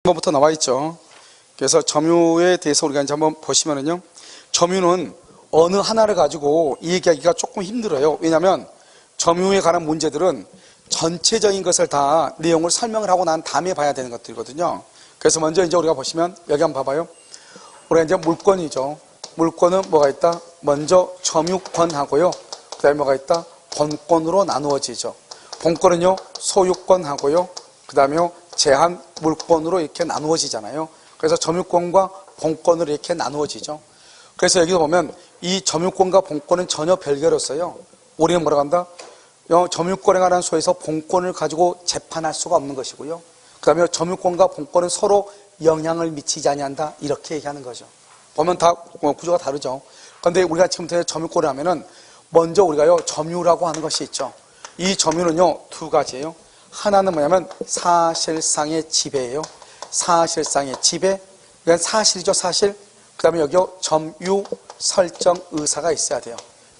1번부터 나와 있죠. 그래서 점유에 대해서 우리가 이제 한번 보시면은요, 점유는 어느 하나를 가지고 얘기하기가 조금 힘들어요. 왜냐하면 점유에 관한 문제들은 전체적인 것을 다 내용을 설명을 하고 난 다음에 봐야 되는 것들이거든요. 그래서 먼저 이제 우리가 보시면 여기 한번 봐봐요. 우리가 이제 물권이죠. 물권은 뭐가 있다? 먼저 점유권하고요. 그 다음에 뭐가 있다? 본권으로 나누어지죠. 본권은요, 소유권하고요. 그 다음에 제한 물권으로 이렇게 나누어지잖아요. 그래서 점유권과 본권으로 이렇게 나누어지죠. 그래서 여기서 보면 이 점유권과 본권은 전혀 별개로서요. 우리는 뭐라고 한다? 점유권에 관한 소에서 본권을 가지고 재판할 수가 없는 것이고요. 그 다음에 점유권과 본권은 서로 영향을 미치지 아니한다. 이렇게 얘기하는 거죠. 보면 다 구조가 다르죠. 그런데 우리가 지금부터 점유권을 하면은 먼저 우리가요, 점유라고 하는 것이 있죠. 이 점유는요, 두 가지예요. 하나는 뭐냐면 사실상의 지배예요. 사실상의 지배. 이건 사실이죠, 사실. 그 다음에 여기요, 점유 설정 의사가 있어야 돼요.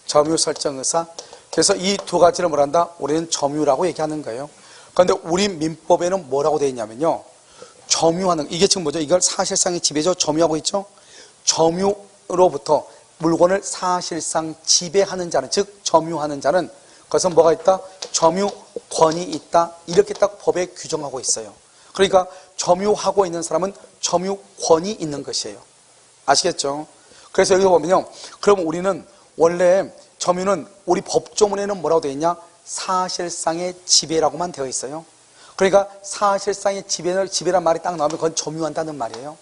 점유 설정 의사. 그래서 이 두 가지를 뭘 한다? 우리는 점유라고 얘기하는 거예요. 그런데 우리 민법에는 뭐라고 되어 있냐면요, 점유하는, 이게 지금 뭐죠? 이걸 사실상의 지배죠. 점유하고 있죠. 점유로부터 물건을 사실상 지배하는 자는, 즉 점유하는 자는, 그것은 뭐가 있다? 점유권이 있다. 이렇게 딱 법에 규정하고 있어요. 그러니까 점유하고 있는 사람은 점유권이 있는 것이에요. 아시겠죠? 그래서 여기 보면요, 그럼 우리는 원래 점유는 우리 법조문에는 뭐라고 되어 있냐? 사실상의 지배라고만 되어 있어요. 그러니까 사실상의 지배란 말이 딱 나오면 그건 점유한다는 말이에요.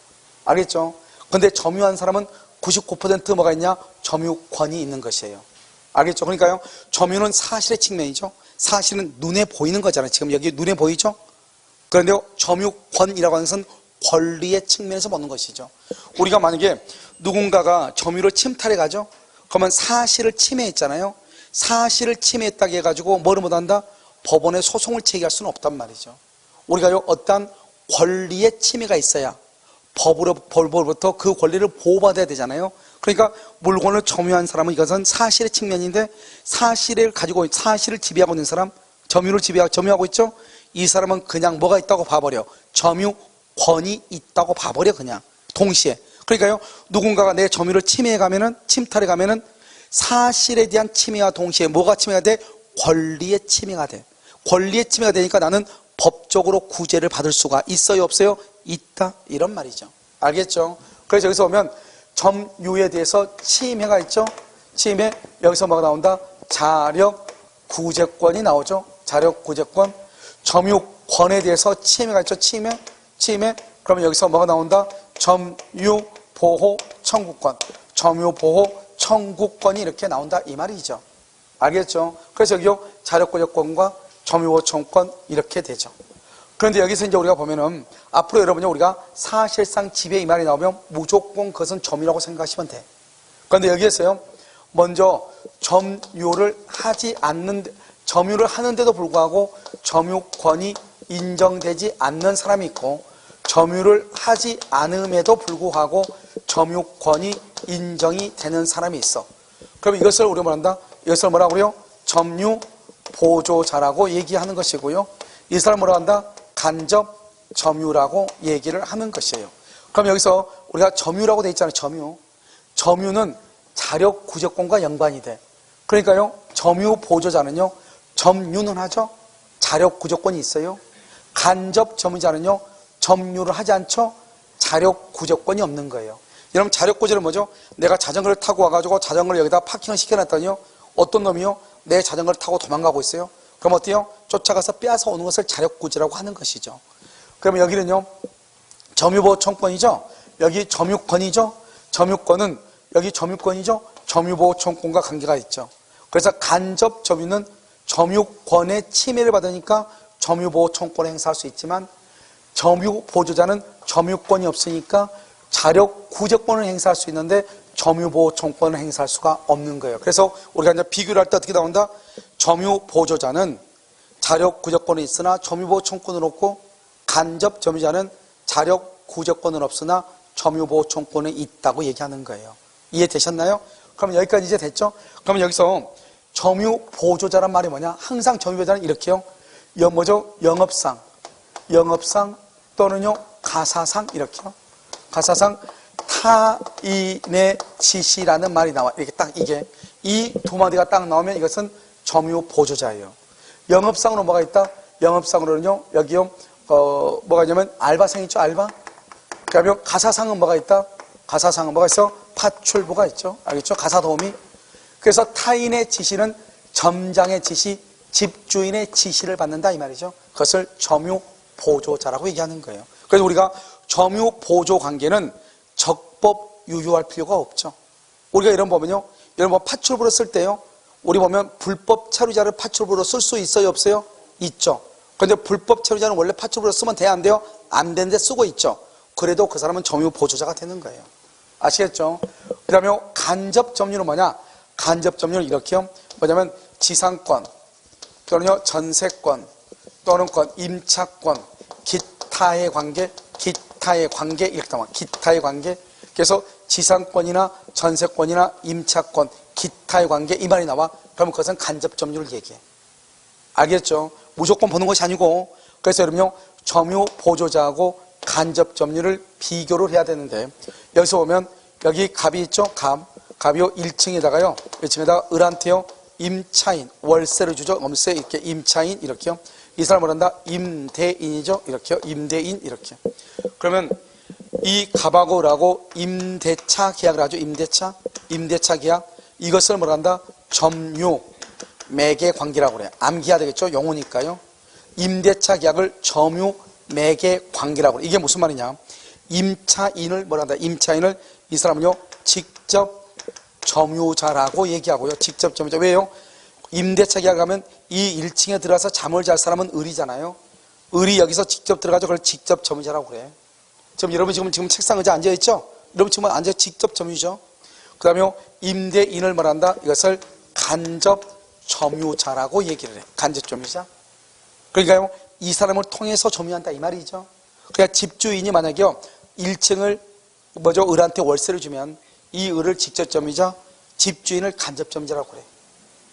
알겠죠? 근데 점유한 사람은 99% 뭐가 있냐? 점유권이 있는 것이에요. 알겠죠? 그러니까요, 점유는 사실의 측면이죠. 사실은 눈에 보이는 거잖아요. 지금 여기 눈에 보이죠? 그런데 점유권이라고 하는 것은 권리의 측면에서 보는 것이죠. 우리가 만약에 누군가가 점유를 침탈해 가죠? 그러면 사실을 침해했잖아요. 사실을 침해했다고 해가지고 뭐를 못한다? 법원에 소송을 제기할 수는 없단 말이죠. 우리가요, 어떤 권리의 침해가 있어야 법으로부터 그 권리를 보호받아야 되잖아요. 그러니까 물건을 점유한 사람은 이것은 사실의 측면인데, 사실을 가지고, 사실을 지배하고 있는 사람, 점유를 점유하고 있죠? 이 사람은 그냥 뭐가 있다고 봐버려. 점유권이 있다고 봐버려, 그냥. 동시에. 그러니까요, 누군가가 내 점유를 침탈해 가면은 사실에 대한 침해와 동시에 뭐가 침해가 돼? 권리의 침해가 돼. 권리의 침해가 되니까 나는 법적으로 구제를 받을 수가 있어요, 없어요? 있다. 이런 말이죠. 알겠죠? 그래서 여기서 보면 점유에 대해서 침해가 있죠? 침해, 여기서 뭐가 나온다? 자력 구제권이 나오죠? 자력 구제권. 점유권에 대해서 침해가 있죠? 침해. 그러면 여기서 뭐가 나온다? 점유보호 청구권. 점유보호 청구권이 이렇게 나온다. 이 말이죠. 알겠죠? 그래서 여기요, 자력구제권과 점유보호 청구권 이렇게 되죠. 그런데 여기서 이제 우리가 보면은 앞으로 여러분이 우리가 사실상 지배 이 말이 나오면 무조건 그것은 점유라고 생각하시면 돼. 그런데 여기에서요, 먼저 점유를 하는데도 불구하고 점유권이 인정되지 않는 사람이 있고, 점유를 하지 않음에도 불구하고 점유권이 인정이 되는 사람이 있어. 그럼 이것을 우리가 뭐란다? 이것을 뭐라고 그래요? 점유 보조자라고 얘기하는 것이고요. 이 사람 뭐라고 한다? 간접 점유라고 얘기를 하는 것이에요. 그럼 여기서 우리가 점유라고 돼 있잖아요. 점유는 자력 구제권과 연관이 돼. 그러니까요, 점유 보조자는요, 점유는 하죠. 자력 구제권이 있어요. 간접 점유자는요, 점유를 하지 않죠. 자력 구제권이 없는 거예요. 여러분, 자력 구제는 뭐죠? 내가 자전거를 타고 와가지고 자전거를 여기다 파킹을 시켜놨더니요, 어떤 놈이요, 내 자전거를 타고 도망가고 있어요. 그럼 어때요? 쫓아가서 빼앗아 오는 것을 자력 구제라고 하는 것이죠. 그러면 여기는요, 점유보호 청구권이죠. 여기 점유권이죠. 점유권은 여기 점유권이죠. 점유보호 청구권과 관계가 있죠. 그래서 간접 점유는 점유권의 침해를 받으니까 점유보호 청구권을 행사할 수 있지만, 점유 보조자는 점유권이 없으니까 자력 구제권을 행사할 수 있는데 점유보호 청구권을 행사할 수가 없는 거예요. 그래서 우리가 이제 비교를 할 때 어떻게 나온다? 점유 보조자는 자력 구제권이 있으나 점유보호 청구권은 없고, 간접 점유자는 자력 구제권은 없으나 점유보호 청구권이 있다고 얘기하는 거예요. 이해되셨나요? 그럼 여기까지 이제 됐죠? 그러면 여기서 점유 보조자란 말이 뭐냐? 항상 점유 보조자는 이렇게요. 영업상 또는요, 가사상 이렇게요. 가사상 타인의 지시라는 말이 나와. 이렇게 딱 이게 이 두 마디가 딱 나오면 이것은 점유 보조자예요. 영업상으로 뭐가 있다? 영업상으로는요 여기요 뭐가 있냐면 알바생 있죠, 알바. 그러면 가사상은 뭐가 있다? 가사상은 뭐가 있어? 파출부가 있죠. 알겠죠? 가사도우미. 그래서 타인의 지시는 점장의 지시, 집주인의 지시를 받는다 이 말이죠. 그것을 점유 보조자라고 얘기하는 거예요. 그래서 우리가 점유 보조 관계는 적법 유효할 필요가 없죠. 우리가 이런 보면요, 이런 뭐 파출부로 쓸 때요, 우리 보면 불법 체류자를 파출부로 쓸 수 있어요, 없어요? 있죠. 그런데 불법 체류자는 원래 파출부로 쓰면 돼요, 안 돼요? 안 되는데 쓰고 있죠. 그래도 그 사람은 점유 보조자가 되는 거예요. 아시겠죠? 그 다음에 간접 점유는 뭐냐? 간접 점유는 이렇게요. 뭐냐면 지상권 또는요 전세권 또는 임차권, 기타의 관계 이렇게 나와. 기타의 관계. 그래서 지상권이나 전세권이나 임차권, 기타의 관계 이 말이 나와. 그러면 그것은 간접 점유를 얘기해. 알겠죠? 무조건 보는 것이 아니고. 그래서 여러분요 점유 보조자하고 간접 점유를 비교를 해야 되는데, 여기서 보면 여기 갑이 있죠? 갑이요 1층에다가요 1층에다가 을한테요 임차인, 월세를 주죠. 엄세 이렇게 임차인 이렇게요. 이 사람을 한다 임대인이죠. 이렇게요. 임대인 이렇게. 그러면 이 갑하고 을하고 임대차 계약을 하죠. 임대차 계약. 이것을 뭐라 한다? 점유 매개 관계라고 그래요. 암기해야 되겠죠. 용어니까요. 임대차 계약을 점유 매개 관계라고 그래요. 이게 무슨 말이냐? 임차인을 뭐라 한다? 임차인을 이 사람은요 직접 점유자라고 얘기하고요. 직접 점유자. 왜요? 임대차 계약하면 이 1층에 들어가서 잠을 잘 사람은 을이잖아요. 을이 여기서 직접 들어가죠. 그걸 직접 점유자라고 그래. 지금 여러분 지금 책상 의자 앉아있죠? 여러분 지금 앉아 직접 점유죠. 그 다음에 임대인을 말한다. 이것을 간접 점유자라고 얘기를 해. 간접 점유자. 그러니까요 이 사람을 통해서 점유한다 이 말이죠. 그러니까 집주인이 만약에요 1층을 을한테 월세를 주면 이 을을 직접 점유자, 집주인을 간접 점유자라고 그래.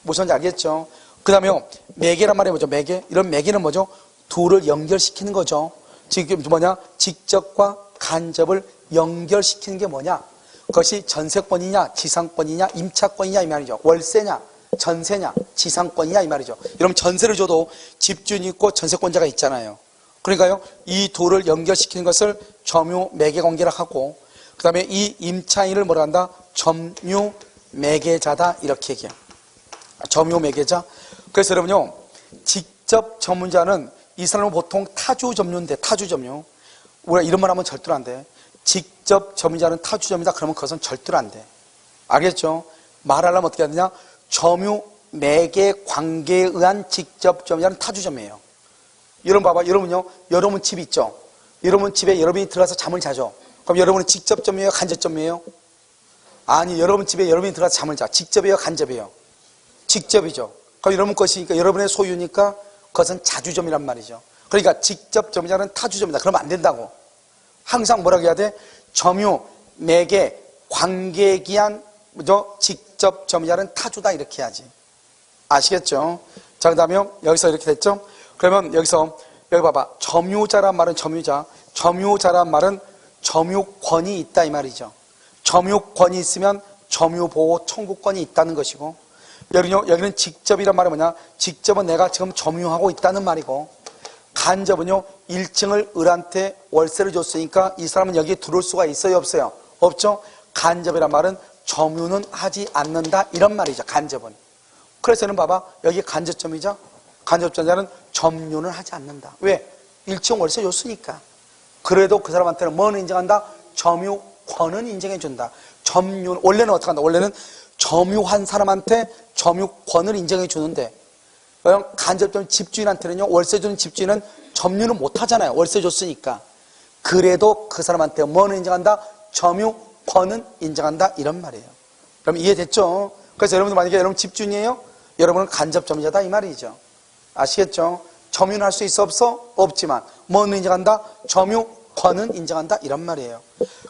무슨 말인지 알겠죠? 그 다음에 매개란 말이 뭐죠? 매개. 이런 매개는 뭐죠? 둘을 연결시키는 거죠. 지금 뭐냐? 직접과 간접을 연결시키는 게 뭐냐? 그것이 전세권이냐, 지상권이냐, 임차권이냐 이 말이죠. 월세냐, 전세냐, 지상권이냐 이 말이죠. 여러분 전세를 줘도 집주인이 있고 전세권자가 있잖아요. 그러니까요 이 둘을 연결시키는 것을 점유 매개 관계라고 하고, 그 다음에 이 임차인을 뭐라 한다? 점유 매개자다 이렇게 얘기해요. 점유 매개자. 그래서 여러분요 직접 점유자는 이 사람은 보통 타주 점유인데, 타주 점유. 우리가 이런 말 하면 절대로 안 돼. 직접 점유자는 타주 점유다 그러면 그것은 절대로 안 돼. 알겠죠? 말하려면 어떻게 해야 되냐? 점유 매개 관계에 의한 직접 점유자는 타주 점유예요. 여러분 봐봐. 여러분요 여러분 집 있죠? 여러분 집에 여러분이 들어가서 잠을 자죠? 그럼 여러분은 직접 점유예요? 간접 점유예요? 아니, 여러분 집에 여러분이 들어가서 잠을 자. 직접이에요? 간접이에요? 직접이죠. 그럼 여러분 것이니까 여러분의 소유니까 그것은 자주점이란 말이죠. 그러니까 직접 점유자는 타주점이다. 그러면 안 된다고. 항상 뭐라고 해야 돼? 점유, 매개, 관계에 기한 직접 점유자는 타주다 이렇게 해야지. 아시겠죠? 자, 그 다음에 여기서 이렇게 됐죠? 그러면 여기서 여기 봐봐. 점유자란 말은 점유자란 말은 점유권이 있다 이 말이죠. 점유권이 있으면 점유보호 청구권이 있다는 것이고, 여기는 직접이란 말은 뭐냐? 직접은 내가 지금 점유하고 있다는 말이고, 간접은요 1층을 을한테 월세를 줬으니까 이 사람은 여기에 들어올 수가 있어요, 없어요? 없죠? 간접이란 말은 점유는 하지 않는다 이런 말이죠. 간접은. 그래서 는 봐봐 여기 간접점이죠. 간접점자는 점유는 하지 않는다. 왜? 1층 월세 줬으니까. 그래도 그 사람한테는 뭐는 인정한다? 점유권은 인정해준다. 원래는 어떻게 한다? 원래는 점유한 사람한테 점유권을 인정해주는데, 간접점 집주인한테는요, 월세 주는 집주인은 점유는 못하잖아요. 월세 줬으니까. 그래도 그 사람한테 뭐는 인정한다? 점유권은 인정한다. 이런 말이에요. 그럼 이해됐죠? 그래서 여러분들 만약에 여러분 집주인이에요? 여러분은 간접점유자다 이 말이죠. 아시겠죠? 점유는 할 수 있어 없어? 없지만 뭐는 인정한다? 점유권은 인정한다 이런 말이에요.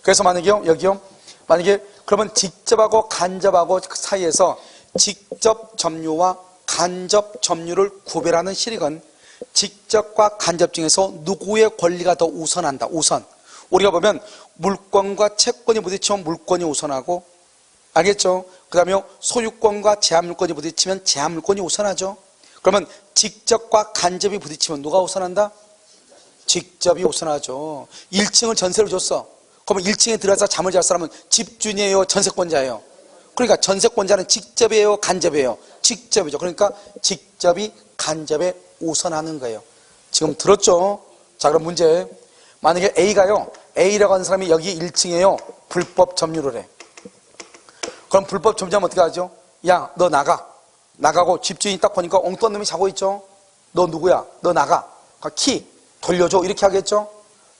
그래서 만약에요 여기요 만약에 그러면 직접하고 간접하고 그 사이에서 직접 점유와 간접 점유를 구별하는 실익은 직접과 간접 중에서 누구의 권리가 더 우선한다. 우리가 보면 물권과 채권이 부딪히면 물권이 우선하고, 알겠죠? 그 다음에 소유권과 제한물권이 부딪히면 제한물권이 우선하죠. 그러면 직접과 간접이 부딪히면 누가 우선한다? 직접이 우선하죠. 1층을 전세를 줬어. 그러면 1층에 들어가서 잠을 잘 사람은 집주인이에요, 전세권자예요? 그러니까 전세권자는 직접이에요, 간접이에요? 직접이죠. 그러니까 직접이 간접에 우선하는 거예요. 지금 들었죠? 자, 그럼 문제. 만약에 A가요, A라고 하는 사람이 여기 1층에요, 불법 점유를 해. 그럼 불법 점유하면 어떻게 하죠? 야, 너 나가. 나가고 집주인이 딱 보니까 엉뚱한 놈이 자고 있죠? 너 누구야? 너 나가. 키 돌려줘. 이렇게 하겠죠?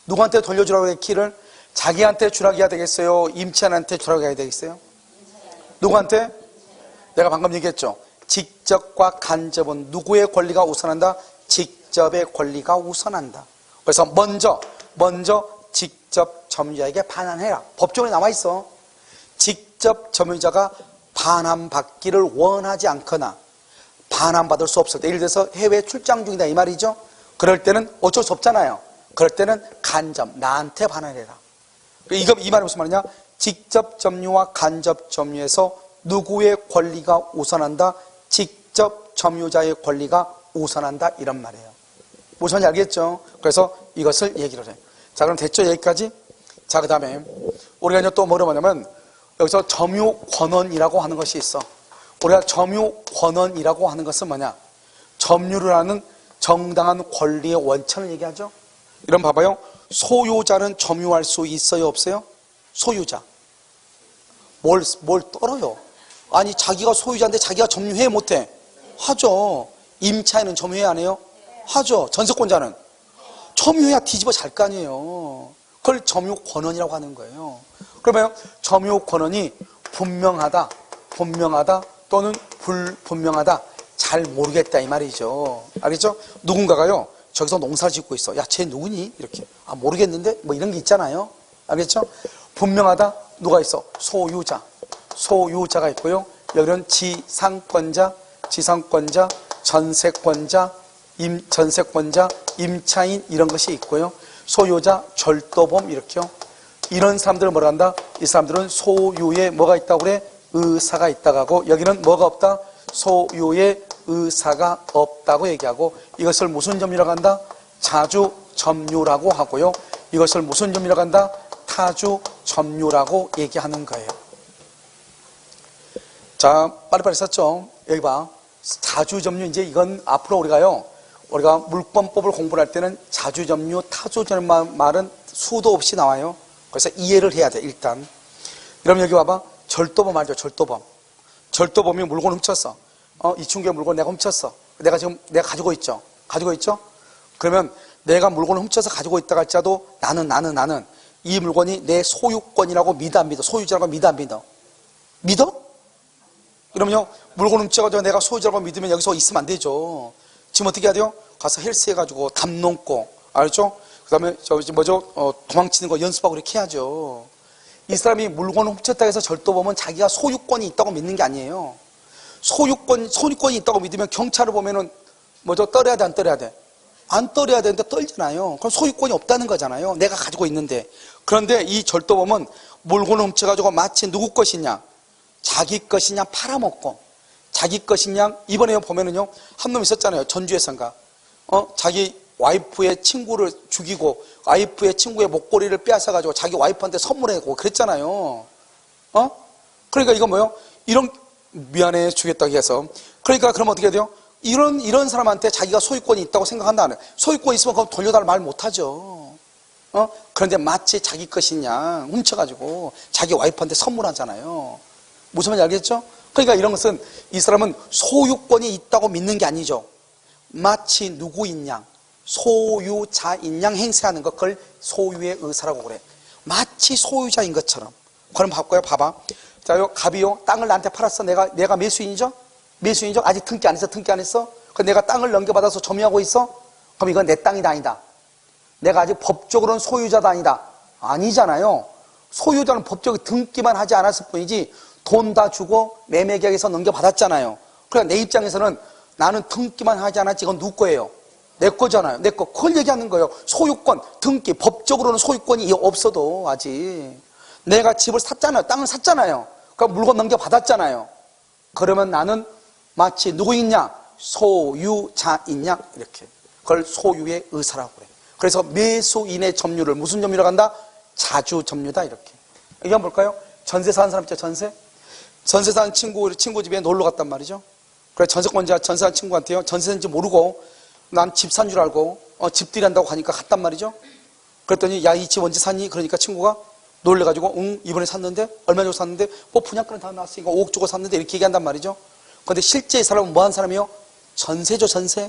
누구한테 돌려주라고 해, 키를? 자기한테 주라고 해야 되겠어요? 임차인한테 주라고 해야 되겠어요? 누구한테? 내가 방금 얘기했죠? 직접과 간접은 누구의 권리가 우선한다? 직접의 권리가 우선한다. 그래서 먼저 직접 점유자에게 반환해라. 법조문에 나와 있어. 직접 점유자가 반환받기를 원하지 않거나 반환받을 수 없을 때, 예를 들어서 해외 출장 중이다 이 말이죠. 그럴 때는 어쩔 수 없잖아요. 그럴 때는 간접, 나한테 반환해라. 이 말이 무슨 말이냐? 직접 점유와 간접 점유에서 누구의 권리가 우선한다? 직접 점유자의 권리가 우선한다, 이런 말이에요. 무슨 말인지 알겠죠? 그래서 이것을 얘기를 해요. 자, 그럼 됐죠? 여기까지? 자, 그 다음에 우리가 이제 또 뭐를 보냐면 여기서 점유권원이라고 하는 것이 있어. 우리가 점유권원이라고 하는 것은 뭐냐? 점유를 하는 정당한 권리의 원천을 얘기하죠. 이런 봐봐요. 소유자는 점유할 수 있어요, 없어요? 소유자. 뭘 떨어요? 아니, 자기가 소유자인데 자기가 점유해 못해? 하죠. 임차인은 점유해 안 해요? 하죠. 전세권자는 점유해야 뒤집어 잘 거 아니에요. 그걸 점유권원이라고 하는 거예요. 그러면 점유권원이 분명하다 또는 불분명하다, 잘 모르겠다 이 말이죠. 알겠죠? 누군가가요, 저기서 농사를 짓고 있어. 야, 쟤 누구니? 이렇게. 아, 모르겠는데? 뭐 이런 게 있잖아요. 알겠죠? 분명하다, 누가 있어? 소유자가 있고요. 여기는 지상권자, 전세권자, 임차인 이런 것이 있고요. 소유자, 절도범 이렇게요. 이런 사람들은 뭐라 한다? 이 사람들은 소유에 뭐가 있다고 그래? 의사가 있다고 하고, 여기는 뭐가 없다? 소유에 의사가 없다고 얘기하고, 이것을 무슨 점유라고 한다? 자주 점유라고 하고요. 이것을 무슨 점유라고 한다? 타주 점유라고 얘기하는 거예요. 자, 빨리빨리 썼죠? 여기 봐. 자주 점유, 이제 이건 앞으로 우리가 물권법을 공부할 때는 자주 점유, 타주 점유 말은 수도 없이 나와요. 그래서 이해를 해야 돼, 일단. 그럼 여기 봐봐. 절도범 알죠? 절도범이 물건 훔쳤어. 이충기의 물건 내가 훔쳤어. 내가 가지고 있죠? 그러면 내가 물건을 훔쳐서 가지고 있다 할지라도 나는 이 물건이 내 소유권이라고 믿어 안 믿어? 소유자라고 믿어 안 믿어? 믿어? 그러면요, 물건 훔쳐가지고 내가 소유자라고 믿으면 여기서 있으면 안 되죠. 지금 어떻게 해야 돼요? 가서 헬스 해가지고 담 넘고, 알죠? 그 다음에 도망치는 거 연습하고 이렇게 해야죠. 이 사람이 물건을 훔쳤다 해서 절도범은 자기가 소유권이 있다고 믿는 게 아니에요. 소유권이 있다고 믿으면 경찰을 보면은 떨어야 돼, 안 떨어야 돼? 안 떨어야 되는데 떨잖아요. 그럼 소유권이 없다는 거잖아요. 내가 가지고 있는데. 그런데 이 절도범은 물건을 훔쳐가지고 마치 누구 것이냐? 자기 것이냐 팔아먹고, 자기 것이냐, 이번에 보면은요, 한 놈 있었잖아요. 전주에선가. 자기 와이프의 친구를 죽이고, 와이프의 친구의 목걸이를 빼앗아가지고 자기 와이프한테 선물해고 그랬잖아요. 그러니까 이건 뭐예요? 미안해 주겠다고 해서. 그러니까 그럼 어떻게 해야 돼요? 이런 사람한테 자기가 소유권이 있다고 생각한다는, 소유권이 있으면 그럼 돌려달라 말 못하죠. 그런데 마치 자기 것이냐 훔쳐가지고 자기 와이프한테 선물하잖아요. 무슨 말인지 알겠죠? 그러니까 이런 것은 이 사람은 소유권이 있다고 믿는 게 아니죠. 마치 누구인 양, 소유자인 양 행세하는 것, 그걸 소유의 의사라고 그래. 마치 소유자인 것처럼. 그럼 봐봐. 자, 요 갑이요, 땅을 나한테 팔았어. 내가 매수인이죠? 아직 등기 안 했어? 그럼 내가 땅을 넘겨받아서 점유하고 있어? 그럼 이건 내 땅이다, 아니다? 내가 아직 법적으로는 소유자다, 아니다? 아니잖아요. 소유자는 법적으로 등기만 하지 않았을 뿐이지 돈 다 주고 매매계약에서 넘겨받았잖아요. 그러니까 내 입장에서는 나는 등기만 하지 않았지, 이건 누구 거예요? 내 거잖아요. 내 거. 그걸 얘기하는 거예요. 소유권, 등기, 법적으로는 소유권이 없어도 아직. 내가 집을 샀잖아요. 땅을 샀잖아요. 그러니까 물건 넘겨받았잖아요. 그러면 나는 마치 누구 있냐? 소유자 있냐? 이렇게. 그걸 소유의 의사라고 그래. 그래서 매수인의 점유를 무슨 점유라고 한다? 자주 점유다 이렇게. 이거 한번 볼까요? 전세 사는 사람 있죠, 전세? 전세 사는 친구 집에 놀러 갔단 말이죠. 그래, 전세권자, 전세 사는 친구한테요. 전세인지 모르고 난 집 산 줄 알고 집들이한다고 가니까 갔단 말이죠. 그랬더니 야, 이 집 언제 샀니? 그러니까 친구가 놀래가지고 응, 이번에 샀는데 얼마 주고 샀는데 뭐 분양권은 다 나왔으니까 5억 주고 샀는데 이렇게 얘기한단 말이죠. 그런데 실제 이 사람은 뭐 한 사람이요? 전세죠, 전세.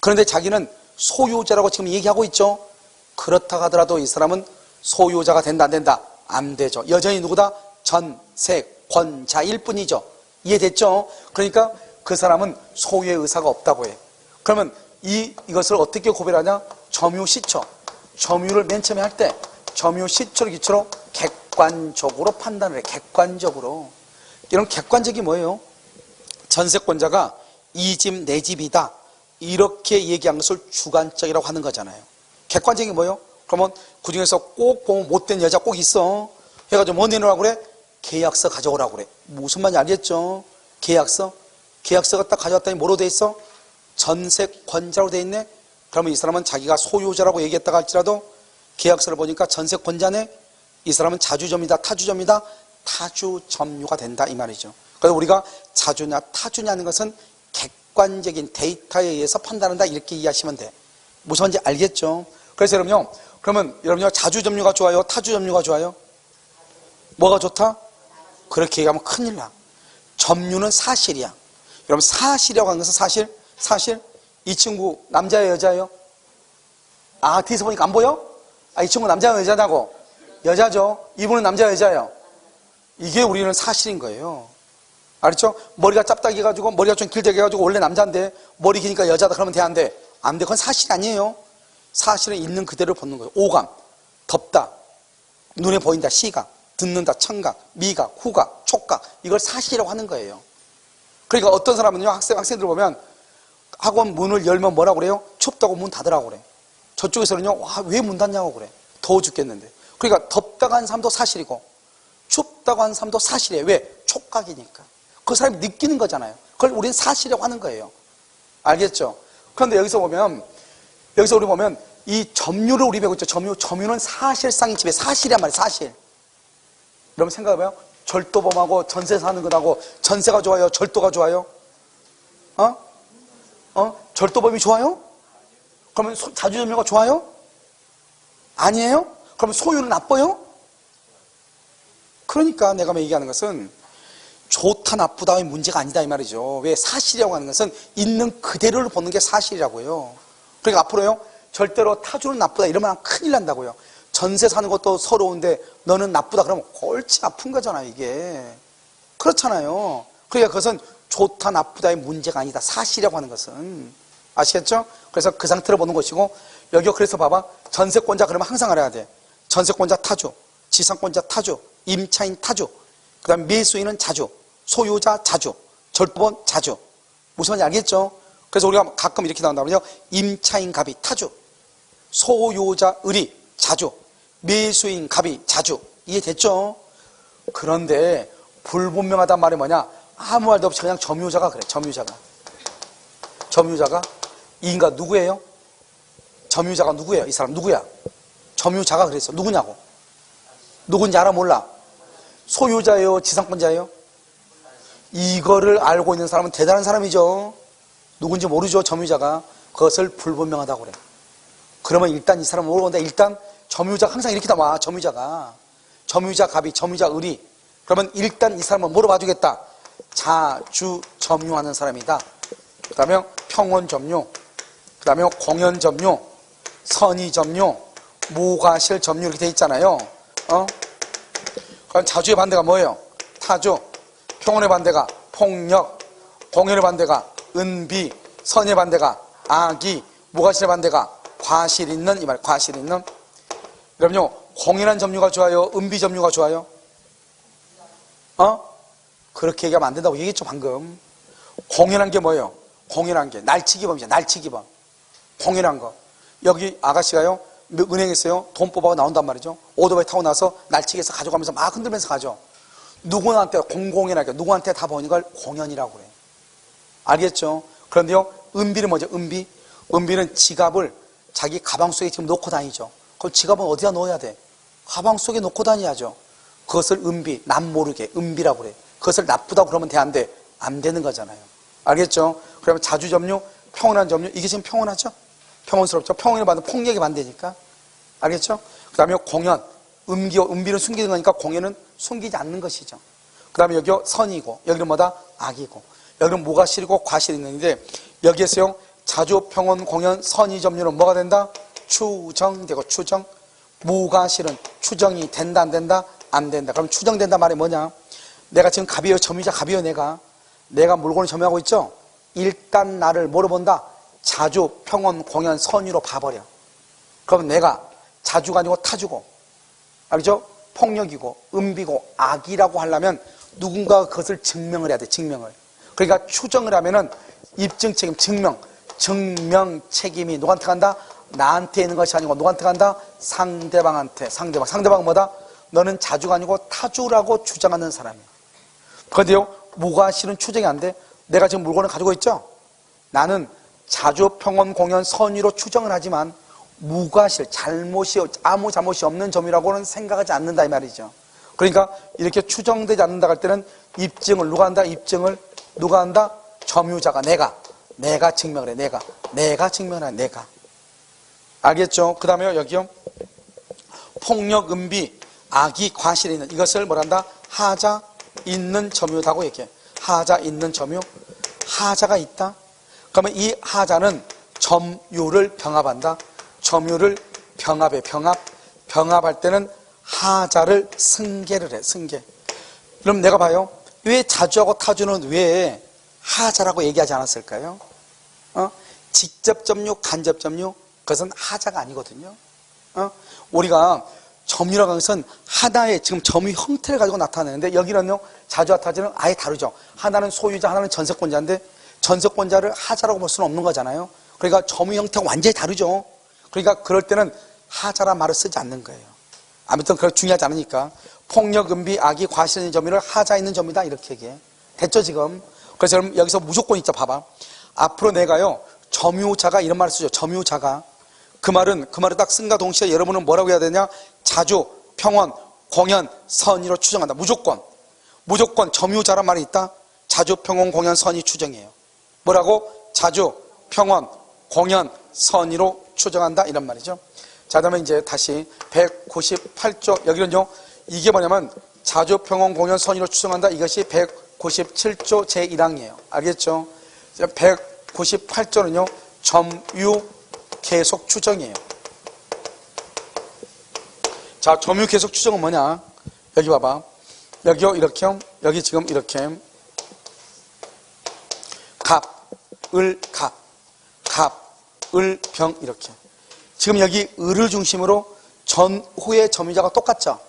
그런데 자기는 소유자라고 지금 얘기하고 있죠. 그렇다 하더라도 이 사람은 소유자가 된다 안 된다? 안 되죠. 여전히 누구다? 전세권자일 뿐이죠. 이해됐죠? 그러니까 그 사람은 소유의 의사가 없다고 해. 그러면 이것을 어떻게 고별하냐? 점유시초. 점유를 맨 처음에 할 때 점유시초를 기초로 객관적으로 판단을 해. 객관적으로. 이런 객관적이 뭐예요? 전세권자가 이 집 내 집이다 이렇게 얘기한 것을 주관적이라고 하는 거잖아요. 객관적이 뭐예요? 그러면 그중에서 꼭 보면 못된 여자 꼭 있어. 해가지고 뭐 내놓으라고 그래? 계약서 가져오라고 그래. 무슨 말인지 알겠죠? 계약서가 딱 가져왔더니 뭐로 돼 있어? 전세권자로 돼 있네. 그러면 이 사람은 자기가 소유자라고 얘기했다가 할지라도 계약서를 보니까 전세권자네. 이 사람은 자주점이다 타주점이다? 타주점유가 된다 이 말이죠. 그래서 우리가 자주냐 타주냐는 것은 객관적인 데이터에 의해서 판단한다 이렇게 이해하시면 돼. 무슨 말인지 알겠죠? 그래서 여러분요 자주점유가 좋아요? 타주점유가 좋아요? 뭐가 좋다? 그렇게 얘기하면 큰일 나. 점유는 사실이야. 여러분 사실이라고 하는 것은 사실 이 친구 남자예요 여자예요? 아 뒤에서 보니까 안 보여? 아 이 친구 남자예요 여자냐고? 여자죠. 이분은 남자예요 여자예요? 이게 우리는 사실인 거예요. 알았죠? 머리가 짭딱이 해가지고 머리가 좀 길게 해가지고 원래 남자인데 머리 기니까 여자다 그러면 돼 안 돼? 안 돼. 그건 사실이 아니에요. 사실은 있는 그대로 보는 거예요. 오감, 덥다, 눈에 보인다 시각, 듣는다 청각, 미각, 후각, 촉각 이걸 사실이라고 하는 거예요. 그러니까 어떤 사람은요 학생들 보면 학원 문을 열면 뭐라고 그래요? 춥다고 문 닫으라고 그래. 저쪽에서는요 와, 왜 문 닫냐고 그래. 더워 죽겠는데. 그러니까 덥다고 하는 사람도 사실이고 춥다고 하는 사람도 사실이에요. 왜? 촉각이니까. 그 사람이 느끼는 거잖아요. 그걸 우리는 사실이라고 하는 거예요. 알겠죠? 그런데 여기서 우리 보면 이 점유를 우리 배우고 있죠. 점유는 사실상 이 집의 사실이란 말이에요. 사실. 여러분 생각해봐요. 절도범하고 전세 사는 것하고 전세가 좋아요? 절도가 좋아요? 절도범이 좋아요? 그러면 자주점유가 좋아요? 아니에요? 그러면 소유는 나빠요? 그러니까 내가 얘기하는 것은 좋다 나쁘다의 문제가 아니다 이 말이죠. 왜? 사실이라고 하는 것은 있는 그대로를 보는 게 사실이라고요. 그러니까 앞으로요 절대로 타주는 나쁘다 이러면 큰일 난다고요. 전세 사는 것도 서러운데 너는 나쁘다 그러면 골치 아픈 거잖아요 이게. 그렇잖아요. 그러니까 그것은 좋다 나쁘다의 문제가 아니다. 사실이라고 하는 것은. 아시겠죠? 그래서 그 상태로 보는 것이고 여기 그래서 봐봐. 전세권자 그러면 항상 알아야 돼. 전세권자 타주, 지상권자 타주, 임차인 타주, 그 다음에 매수인은 자주, 소유자 자주, 절도범 자주. 무슨 말인지 알겠죠? 그래서 우리가 가끔 이렇게 나온다면요. 임차인 갑이 타주, 소유자 을이 자주, 매수인 갑이 자주. 이해됐죠? 그런데 불분명하단 말이 뭐냐? 아무 말도 없이 그냥 점유자가 그래. 점유자가 이 인간 누구예요? 점유자가 누구예요? 이 사람 누구야? 점유자가 그랬어. 누구냐고? 누군지 알아 몰라? 소유자예요? 지상권자예요? 이거를 알고 있는 사람은 대단한 사람이죠. 누군지 모르죠. 점유자가. 그것을 불분명하다고 그래. 그러면 일단 이 사람은 모르는데 일단 점유자가 항상 이렇게 나와. 점유자 갑이, 점유자 을이. 그러면 일단 이 사람은 뭐로 봐주겠다? 자주 점유하는 사람이다. 그 다음에 평원 점유, 그 다음에 공연 점유, 선의 점유, 무과실 점유 이렇게 돼 있잖아요. 그럼 자주의 반대가 뭐예요? 타주. 평온의 반대가 폭력, 공연의 반대가 은비, 선의 반대가 악의, 무과실의 반대가 과실 있는 이 말, 과실 있는. 그럼요, 공연한 점유가 좋아요? 은비 점유가 좋아요? 그렇게 얘기하면 안 된다고 얘기했죠 방금. 공연한 게 뭐예요? 공연한 게 날치기범이죠. 날치기범. 공연한 거. 여기 아가씨가요, 은행에서요, 돈 뽑아서 나온단 말이죠. 오토바이 타고 나서 날치기에서 가져가면서 막 흔들면서 가죠. 누구한테, 공공연하게, 누구한테 다 보는 걸 공연이라고 그래요. 알겠죠? 그런데요, 은비는 뭐죠? 은비? 은비는 지갑을 자기 가방 속에 지금 놓고 다니죠. 그럼 지갑은 어디다 넣어야 돼? 가방 속에 놓고 다녀야죠. 그것을 은비, 남 모르게 은비라고 그래. 그것을 나쁘다고 그러면 돼, 안 돼? 안 되는 거잖아요. 알겠죠? 그러면 자주점유, 평온한 점유, 이게 지금 평온하죠? 평온스럽죠? 평온을 받으면 폭력이 반대니까. 알겠죠? 그 다음에 공연, 은비는 숨기는 거니까 공연은 숨기지 않는 것이죠. 그 다음에 여기 선이고, 여기는 뭐다? 악이고, 여기는 뭐가 실이고 과실이 있는데, 여기에서요, 자주, 평온, 공연, 선의, 점유는 뭐가 된다? 추정되고, 추정. 무가 실은 추정이 된다, 안 된다? 안 된다. 그럼 추정된다 말이 뭐냐? 내가 지금 갑이에요, 점유자 갑이에요, 내가 물건을 점유하고 있죠? 일단 나를 뭐로 본다? 자주, 평온, 공연, 선의로 봐버려. 그러면 내가 자주가 아니고 타주고, 알죠? 폭력이고, 은비고, 악이라고 하려면 누군가가 그것을 증명을 해야 돼, 증명을. 그러니까 추정을 하면은 입증 책임, 증명 책임이 누구한테 간다? 나한테 있는 것이 아니고 누구한테 간다? 상대방한테. 상대방은 뭐다? 너는 자주가 아니고 타주라고 주장하는 사람이야. 그런데요, 무가 실은 추정이 안 돼. 내가 지금 물건을 가지고 있죠? 나는 자주, 평온, 공연, 선의로 추정을 하지만 무과실, 아무 잘못이 없는 점이라고는 생각하지 않는다 이 말이죠. 그러니까 이렇게 추정되지 않는다 할 때는 입증을 누가 한다? 입증을 누가 한다? 점유자가 내가 증명을 해. 내가 증명을 해. 내가. 알겠죠? 그 다음에 여기요, 폭력, 은비, 악이, 과실이 있는 이것을 뭐란다? 하자 있는 점유다고 얘기해. 하자 있는 점유. 하자가 있다. 그러면 이 하자는 점유를 병합한다. 점유를 병합해. 병합할 때는 하자를 승계를 해. 승계. 그럼 내가 봐요. 왜 자주하고 타주는 왜 하자라고 얘기하지 않았을까요? 직접 점유, 간접 점유, 그것은 하자가 아니거든요. 우리가 점유라고 하는 것은 하나의 지금 점유 형태를 가지고 나타내는데, 여기는요, 자주와 타주는 아예 다르죠. 하나는 소유자, 하나는 전세권자인데 전세권자를 하자라고 볼 수는 없는 거잖아요. 그러니까 점유 형태가 완전히 다르죠. 그러니까 그럴 때는 하자란 말을 쓰지 않는 거예요. 아무튼 그걸 중요하지 않으니까. 폭력, 은비, 악이, 과실 있는 점유를 하자 있는 점이다 이렇게 얘기해. 됐죠 지금? 그래서 여러분 여기서 무조건 있죠. 봐봐. 앞으로 내가요, 점유자가 이런 말을 쓰죠. 점유자가. 그 말을 딱 쓴과 동시에 여러분은 뭐라고 해야 되냐? 자주, 평온, 공연, 선의로 추정한다. 무조건 점유자란 말이 있다. 자주, 평온, 공연, 선의 추정이에요. 뭐라고? 자주, 평온, 공연, 선의로 추정한다 이런 말이죠. 자, 그다음에 이제 다시 198조, 여기는요, 이게 뭐냐면 자주, 평온, 공연, 선의로 추정한다. 이것이 197조 제1항이에요. 알겠죠? 198조는요 점유 계속 추정이에요. 자, 점유 계속 추정은 뭐냐? 여기 봐봐. 여기요, 이렇게요. 여기 지금 이렇게 병 이렇게. 지금 여기 을을 중심으로 전후의 점유자가 똑같죠?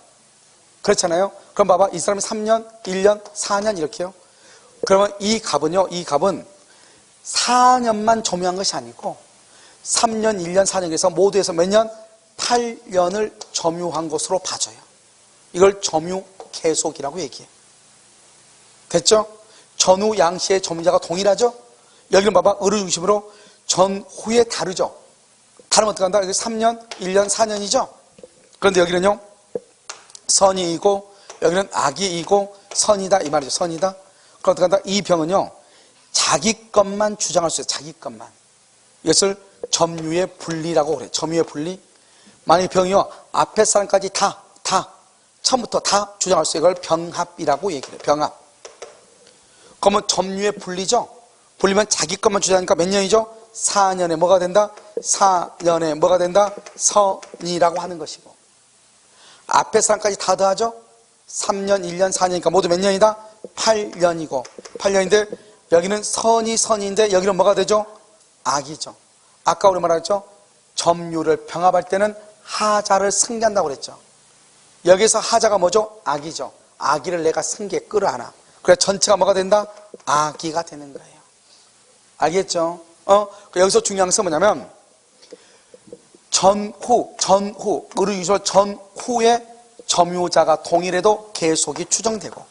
그렇잖아요? 그럼 봐봐. 이 사람이 3년, 1년, 4년 이렇게요. 그러면 이 갑은 4년만 점유한 것이 아니고 3년, 1년, 4년에서 모두에서 몇 년? 8년을 점유한 것으로 봐줘요. 이걸 점유 계속이라고 얘기해. 됐죠? 전후 양시의 점유자가 동일하죠? 여기는 봐봐. 을을 중심으로 전후에 다르죠? 다르면 어떻게 한다? 여기 3년, 1년, 4년이죠? 그런데 여기는요, 선이이고, 여기는 악이이고, 선이다. 이 말이죠. 선이다. 그럼 어떻게 한다? 이 병은요, 자기 것만 주장할 수 있어요. 자기 것만. 이것을 점유의 분리라고 그래. 점유의 분리. 만약 병이요, 앞에 사람까지 처음부터 다 주장할 수 있어요. 이걸 병합이라고 얘기해요. 병합. 그러면 점유의 분리죠? 분리면 자기 것만 주장하니까 몇 년이죠? 4년에 뭐가 된다? 4년에 뭐가 된다? 선이라고 하는 것이고. 앞에 사람까지 다 더하죠? 3년, 1년, 4년이니까 모두 몇 년이다? 8년이고. 8년인데 여기는 선인데 여기는 뭐가 되죠? 악이죠. 아까 우리 말했죠? 점유를 병합할 때는 하자를 승계한다고 그랬죠. 여기서 하자가 뭐죠? 악이죠. 악의를 내가 승계 끌어안아. 그래서 전체가 뭐가 된다? 악의가 되는 거예요. 알겠죠? 여기서 중요한 것은 뭐냐면 전후, 의료기술 전후에 점유자가 동일해도 계속이 추정되고,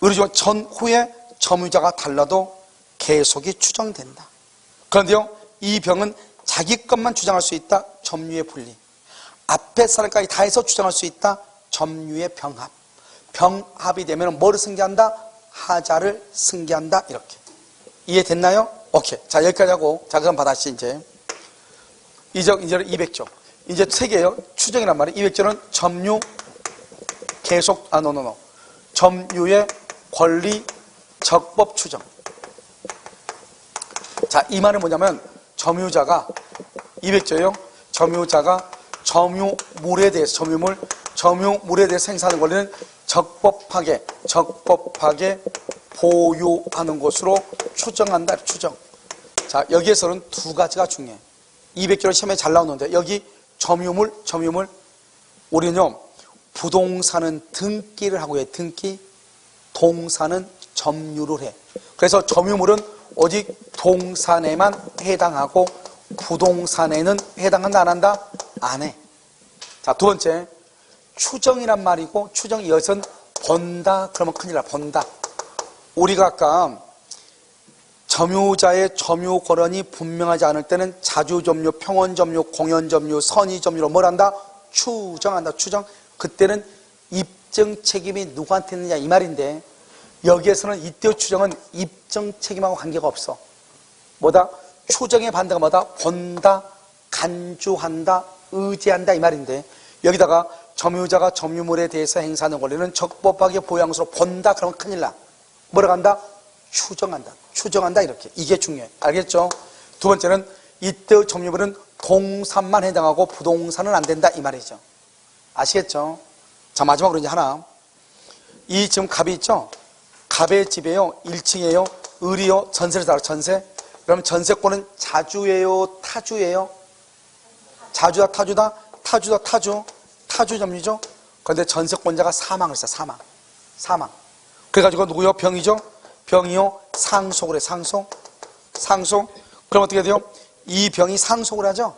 의료기술 전후에 점유자가 달라도 계속이 추정된다. 그런데요, 이 병은 자기 것만 주장할 수 있다. 점유의 분리. 앞에 사람까지 다 해서 주장할 수 있다. 점유의 병합. 병합이 되면 뭐를 승계한다? 하자를 승계한다. 이렇게. 이해됐나요? 오케이. 자, 여기까지 하고, 자, 그럼 받아시 이제. 이제는 200조. 이제 세 개예요. 추정이란 말이에요. 200조는 점유, 계속, 점유의 권리, 적법 추정. 자, 이 말은 뭐냐면, 점유자가, 200조예요. 점유자가 점유물에 대해서, 점유물에 대해서 행사하는 권리는 적법하게 보유하는 것으로 추정한다. 추정. 자, 여기에서는 두 가지가 중요해. 200조는 시험에 잘 나오는데, 여기 점유물, 우리는요, 부동산은 등기를 하고 해. 등기, 동산은 점유를 해. 그래서 점유물은 오직 동산에만 해당하고 부동산에는 해당한다, 안 한다? 안 해. 자, 두 번째, 추정이란 말이고, 추정 이것은 본다, 그러면 큰일 나. 본다. 우리가 아까 점유자의 점유 권한이 분명하지 않을 때는 자주점유, 평원점유, 공연점유, 선의점유로 뭘 한다? 추정한다. 추정. 그때는 입증 책임이 누구한테 있느냐 이 말인데, 여기에서는 이때의 추정은 입증 책임하고 관계가 없어. 뭐다? 추정의 반대가 뭐다? 본다, 간주한다, 의지한다 이 말인데, 여기다가 점유자가 점유물에 대해서 행사하는 권리는 적법하게 보유한 것으로 본다 그러면 큰일 나. 뭐라고 한다? 추정한다 이렇게. 이게 중요해. 알겠죠? 두 번째는 이때의 점유물은 동산만 해당하고 부동산은 안 된다 이 말이죠. 아시겠죠? 자, 마지막으로 이제 하나. 이 지금 갑이 있죠? 갑의 집이에요. 1층이에요. 을이요. 전세를 달아. 전세. 그럼 전세권은 자주예요? 타주예요? 자주다, 타주다? 타주다, 타주. 타주 점유죠? 그런데 전세권자가 사망을 했어. 사망. 그래가지고 누구요? 병이죠? 병이요? 상속을 해. 상속. 그럼 어떻게 돼요? 이 병이 상속을 하죠?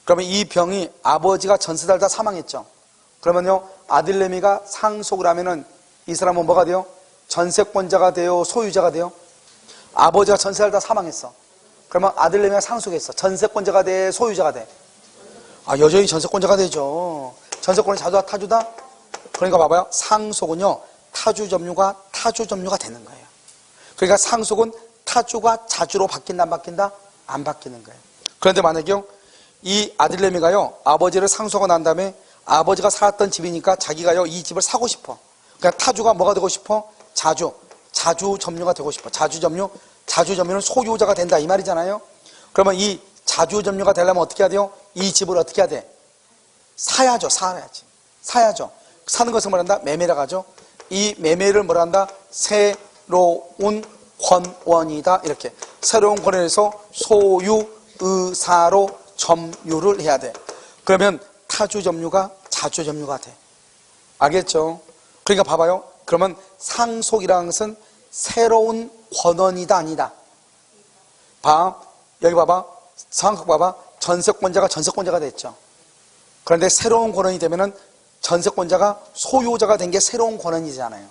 그러면 이 병이 아버지가 전세 달다 사망했죠? 그러면요, 아들내미가 상속을 하면은 이 사람은 뭐가 돼요? 전세권자가 돼요? 소유자가 돼요? 아버지가 전세 달다 사망했어. 그러면 아들내미가 상속했어. 전세권자가 돼? 소유자가 돼? 아, 여전히 전세권자가 되죠. 전세권은 자주다, 타주다? 그러니까 봐봐요. 상속은요, 타주 점유가 되는 거예요. 그러니까 상속은 타주가 자주로 바뀐다, 안 바뀐다? 안 바뀌는 거예요. 그런데 만약에 이 아들내미가요, 아버지를 상속하고 난 다음에 아버지가 살았던 집이니까 자기가요, 이 집을 사고 싶어. 그러니까 타주가 뭐가 되고 싶어? 자주 점유가 되고 싶어. 자주 점유는 소유자가 된다 이 말이잖아요. 그러면 이 자주 점유가 되려면 어떻게 해야 돼요? 이 집을 어떻게 해야 돼? 사야죠. 사는 것을 뭐란다? 매매라고 하죠. 이 매매를 뭐란다? 새로운 권원이다. 이렇게. 새로운 권원에서 소유, 의사로 점유를 해야 돼. 그러면 타주 점유가 자주 점유가 돼. 알겠죠? 그러니까 봐봐요. 그러면 상속이라는 것은 새로운 권원이다, 아니다? 여기 봐봐. 상속 봐봐. 전세권자가 됐죠. 그런데 새로운 권원이 되면은 전세권자가 소유자가 된 게 새로운 권원이잖아요.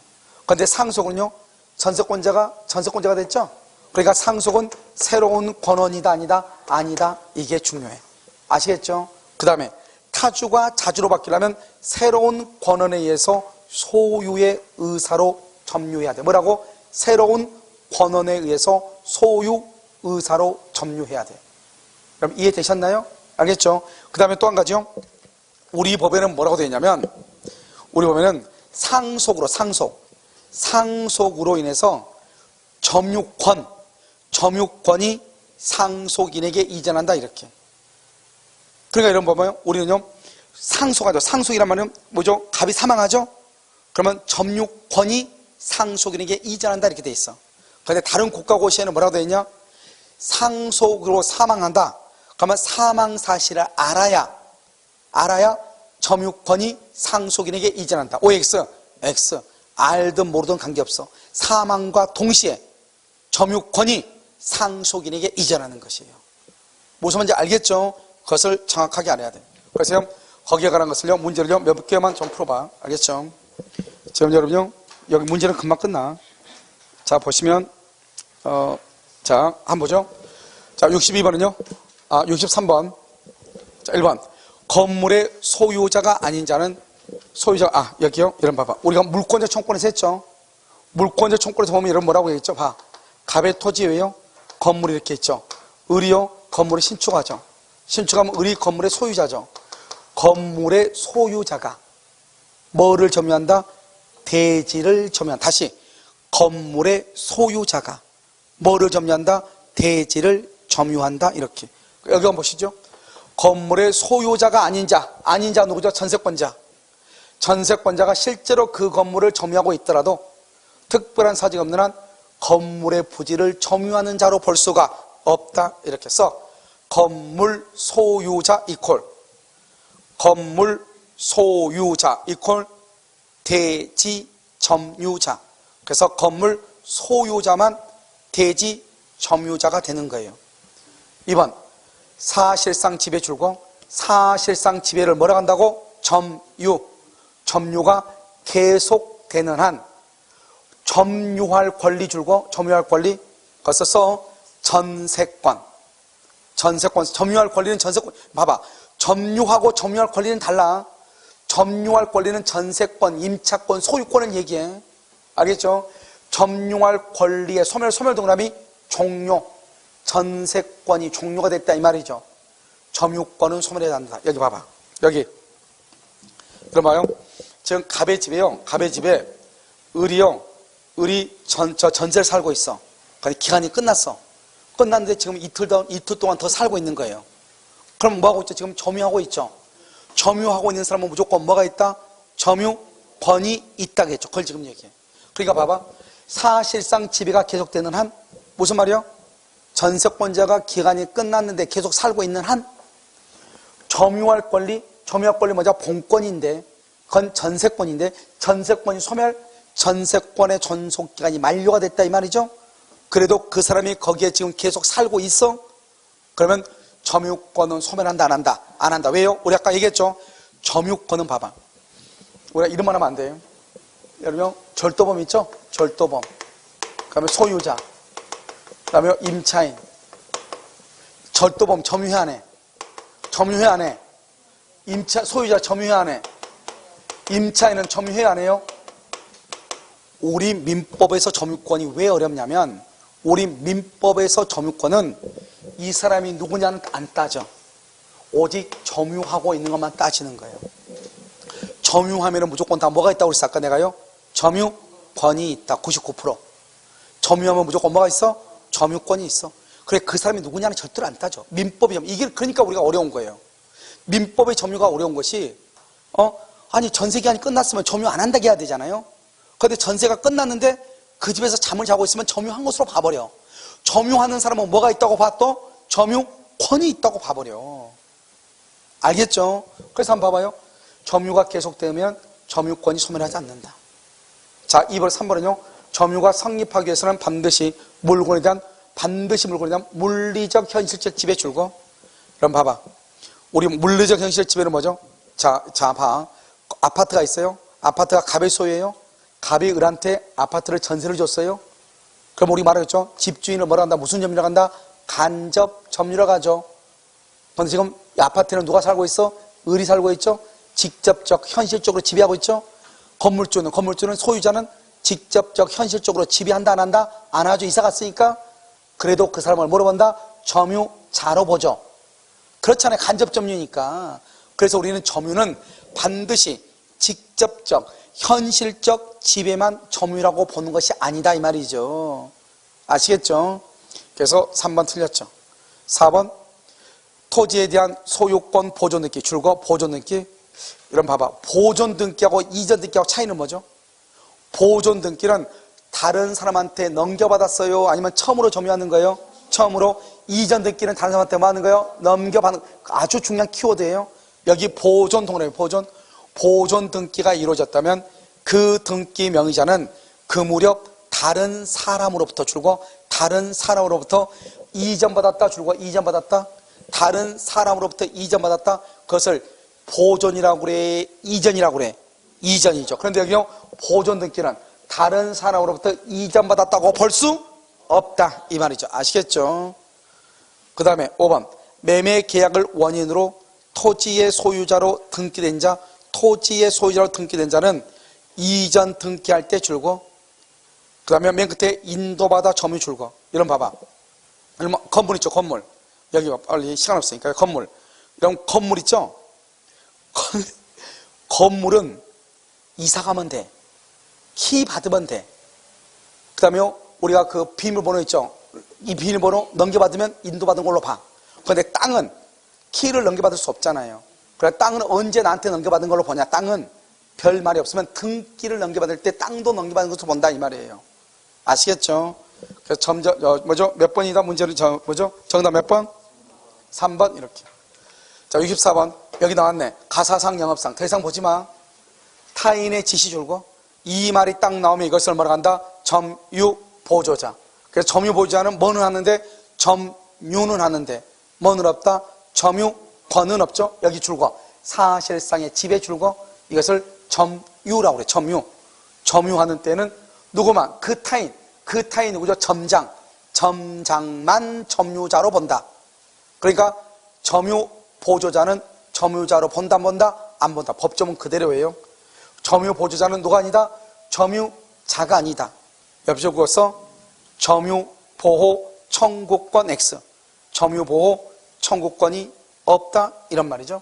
그런데 상속은요, 전세권자가 됐죠? 그러니까 상속은 새로운 권원이다, 아니다? 아니다. 이게 중요해. 아시겠죠? 그 다음에 타주가 자주로 바뀌려면 새로운 권원에 의해서 소유의 의사로 점유해야 돼. 뭐라고? 새로운 권원에 의해서 소유 의사로 점유해야 돼. 그럼 이해되셨나요? 알겠죠? 그 다음에 또 한 가지요. 우리 법에는 뭐라고 되어 있냐면, 우리 법에는 상속으로 인해서 점유권이 상속인에게 이전한다 이렇게. 그러니까 이런 법은요, 우리는요, 상속하죠. 상속이란 말은 뭐죠? 갑이 사망하죠? 그러면 점유권이 상속인에게 이전한다 이렇게 돼 있어. 그런데 다른 국가고시에는 뭐라고 되어 있냐? 상속으로 사망한다. 그러면 사망 사실을 알아야 점유권이 상속인에게 이전한다. OX, X. 알든 모르든 관계없어. 사망과 동시에 점유권이 상속인에게 이전하는 것이에요. 무슨 말인지 알겠죠? 그것을 정확하게 알아야 돼. 그래서 거기에 관한 것을요, 문제를요, 몇 개만 좀 풀어봐. 알겠죠? 지금 여러분요, 여기 문제는 금방 끝나. 자, 보시면, 자, 한번 보죠. 자, 62번은요, 63번. 자, 1번. 건물의 소유자가 아닌 자는 여기요. 이런 봐봐. 우리가 물권자 청권에서 했죠. 물권자 청권에서 보면 이런 뭐라고 했죠? 봐. 갑의 토지예요. 건물이 이렇게 있죠. 을이요. 건물을 신축하죠. 신축하면 을이 건물의 소유자죠. 건물의 소유자가 뭐를 점유한다? 대지를 점유한다. 다시. 건물의 소유자가 뭐를 점유한다? 대지를 점유한다. 이렇게. 여기 한번 보시죠. 건물의 소유자가 아닌 자 누구죠? 전세권자. 전세권자가 실제로 그 건물을 점유하고 있더라도 특별한 사정이 없는 한 건물의 부지를 점유하는 자로 볼 수가 없다. 이렇게 써. 건물 소유자 이퀄 건물 소유자 이퀄 대지 점유자. 그래서 건물 소유자만 대지 점유자가 되는 거예요. 2번. 사실상 지배 줄고 사실상 지배를 뭐라고 한다고? 점유가 계속되는 한 점유할 권리 줄고 점유할 권리 그것을 써. 전세권 점유할 권리는 전세권. 봐봐. 점유하고 점유할 권리는 달라. 점유할 권리는 전세권, 임차권, 소유권을 얘기해. 알겠죠? 점유할 권리의 소멸 동그라미 종료. 전세권이 종료가 됐다 이 말이죠. 점유권은 소멸해야 한다. 여기 봐봐. 여기. 그럼 봐요. 지금 갑의 집에요. 갑의 집에 을이 전세를 살고 있어. 근데 기간이 끝났어. 끝났는데 지금 이틀 동안 더 살고 있는 거예요. 그럼 뭐 하고 있죠? 지금 점유하고 있죠. 점유하고 있는 사람은 무조건 뭐가 있다? 점유권이 있다겠죠. 그걸 지금 얘기해. 그러니까 봐봐. 사실상 지배가 계속되는 한 무슨 말이요? 전세권자가 기간이 끝났는데 계속 살고 있는 한 점유할 권리 뭐죠? 본권인데 그건 전세권인데 전세권이 소멸, 전세권의 존속기간이 만료가 됐다 이 말이죠. 그래도 그 사람이 거기에 지금 계속 살고 있어? 그러면 점유권은 소멸한다 안 한다? 안 한다. 왜요? 우리 아까 얘기했죠. 점유권은 봐봐. 우리가 이름만 하면 안 돼요. 여러분 절도범 있죠? 절도범. 그다음에 소유자. 그다음에 임차인. 절도범 점유해 안 해? 점유해 안 해? 소유자 점유해 안 해? 임차인은 점유해 안 해요? 우리 민법에서 점유권이 왜 어렵냐면 우리 민법에서 점유권은 이 사람이 누구냐는 안 따져. 오직 점유하고 있는 것만 따지는 거예요. 점유하면 무조건 다 뭐가 있다고 그랬어? 아까 내가요? 점유권이 있다. 99%. 점유하면 무조건 뭐가 있어? 점유권이 있어. 그래 그 사람이 누구냐는 절대로 안 따져. 민법이 이게 그러니까 우리가 어려운 거예요. 민법의 점유가 어려운 것이 아니 전세기한이 끝났으면 점유 안 한다고 해야 되잖아요. 그런데 전세가 끝났는데 그 집에서 잠을 자고 있으면 점유한 것으로 봐버려. 점유하는 사람은 뭐가 있다고 봐? 또 점유권이 있다고 봐버려. 알겠죠? 그래서 한번 봐봐요. 점유가 계속되면 점유권이 소멸하지 않는다. 자, 2번, 3번은요. 점유가 성립하기 위해서는 반드시 물건에 대한 물리적 현실적 지배 줄고. 그럼 봐봐. 우리 물리적 현실적 지배는 뭐죠? 자, 봐. 아파트가 있어요. 아파트가 갑의 소유예요. 갑이 을한테 아파트를 전세를 줬어요. 그럼 우리 말했죠. 집주인을 뭐라 한다? 무슨 점유라고 한다? 간접 점유라고 하죠. 그런데 지금 이 아파트는 누가 살고 있어? 을이 살고 있죠. 직접적 현실적으로 지배하고 있죠. 건물주는 소유자는 직접적 현실적으로 지배한다 안 한다? 안 하죠. 이사 갔으니까. 그래도 그 사람을 뭐로 본다? 점유자로 보죠. 그렇잖아요. 간접 점유니까. 그래서 우리는 점유는 반드시 직접적 현실적 지배만 점유라고 보는 것이 아니다 이 말이죠. 아시겠죠? 그래서 3번 틀렸죠. 4번 토지에 대한 소유권 보존 등기 줄거 보존 등기. 이런 봐봐. 보존 등기하고 이전 등기하고 차이는 뭐죠? 보존 등기는 다른 사람한테 넘겨받았어요? 아니면 처음으로 점유하는 거예요? 처음으로. 이전 등기는 다른 사람한테 뭐 하는 거예요? 넘겨받는. 아주 중요한 키워드예요. 여기 보존 동그라미 보존 등기가 이루어졌다면 그 등기 명의자는 그 무렵 다른 사람으로부터 줄고 다른 사람으로부터 이전받았다 줄고 이전받았다. 다른 사람으로부터 이전받았다. 그것을 보존이라고 그래, 이전이라고 그래? 이전이죠. 그런데 여기요, 보존 등기는 다른 사람으로부터 이전받았다고 볼 수 없다, 이 말이죠. 아시겠죠? 그 다음에 5번, 매매 계약을 원인으로 토지의 소유자로 등기된 자, 토지의 소유자로 등기된 자는 이전 등기할 때 줄고, 그 다음에 맨 끝에 인도받아 점유 줄고. 이런 봐봐. 이런 건물 있죠, 건물. 여기 빨리 시간 없으니까 건물. 이런 건물 있죠? 건물은 이사 가면 돼. 키 받으면 돼. 그 다음에 우리가 그 비밀번호 있죠? 이 비밀번호 넘겨받으면 인도받은 걸로 봐. 그런데 땅은 키를 넘겨받을 수 없잖아요. 그래서 땅은 언제 나한테 넘겨받은 걸로 보냐? 땅은 별 말이 없으면 등기를 넘겨받을 때 땅도 넘겨받은 것으로 본다, 이 말이에요. 아시겠죠? 그래서 몇 번이다 문제를 정답 몇 번? 3번 이렇게. 자, 64번 여기 나왔네. 가사상 영업상 더 이상 보지 마. 타인의 지시 줄고 이 말이 딱 나오면 이것을 뭐라고 한다? 점유보조자. 그래서 점유보조자는 뭐는 하는데 점유는 하는데 뭐는 없다? 점유권은 없죠. 여기 줄고 사실상의 집에 줄고 이것을 점유라고 그래. 점유하는 때는 누구만? 그 타인 누구죠? 점장만 점유자로 본다. 그러니까 점유보조자는 점유자로 본다, 안 본다. 법조문 그대로예요. 점유보조자는 누가 아니다? 점유자가 아니다. 옆에 그거 써. 점유보호 청구권 X. 점유보호 청구권이 없다, 이런 말이죠.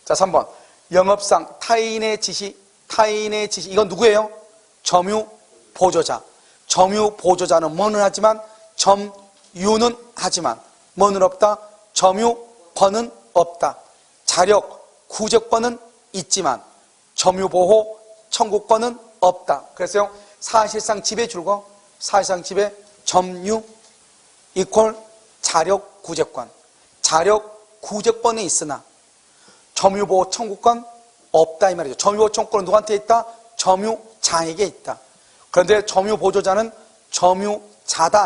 자, 3번 영업상 타인의 지시 이건 누구예요? 점유보조자. 점유보조자는 뭐는 하지만 점유는 하지만 뭐는 없다? 점유권은 없다. 자력 구제권은 있지만 점유보호 청구권은 없다. 그래서 사실상 집에 줄고 사실상 집에 점유 이퀄 자력 구제권. 자력 구제권이 있으나 점유보호 청구권 없다, 이 말이죠. 점유보호 청구권은 누구한테 있다? 점유자에게 있다. 그런데 점유보조자는 점유자다,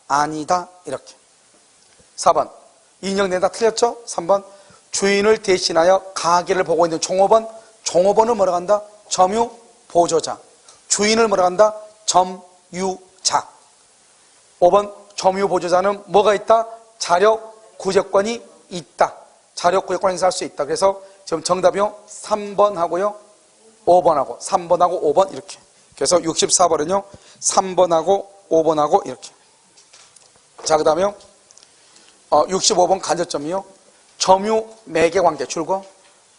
아니다 이렇게. 4번 인정된다, 틀렸죠? 3번 주인을 대신하여 가게를 보고 있는 종업원을 뭐라고 한다? 점유보조자. 주인을 뭐라고 한다? 점유자. 5번 점유보조자는 뭐가 있다? 자력구제권이 있다. 자력구제권 행사할 수 있다. 그래서 지금 정답이요 3번하고요 5번하고 3번하고 5번 이렇게. 그래서 64번은요 3번하고 5번하고 이렇게. 자, 그 다음에요 65번 간접점이요 점유 매개관계 줄고.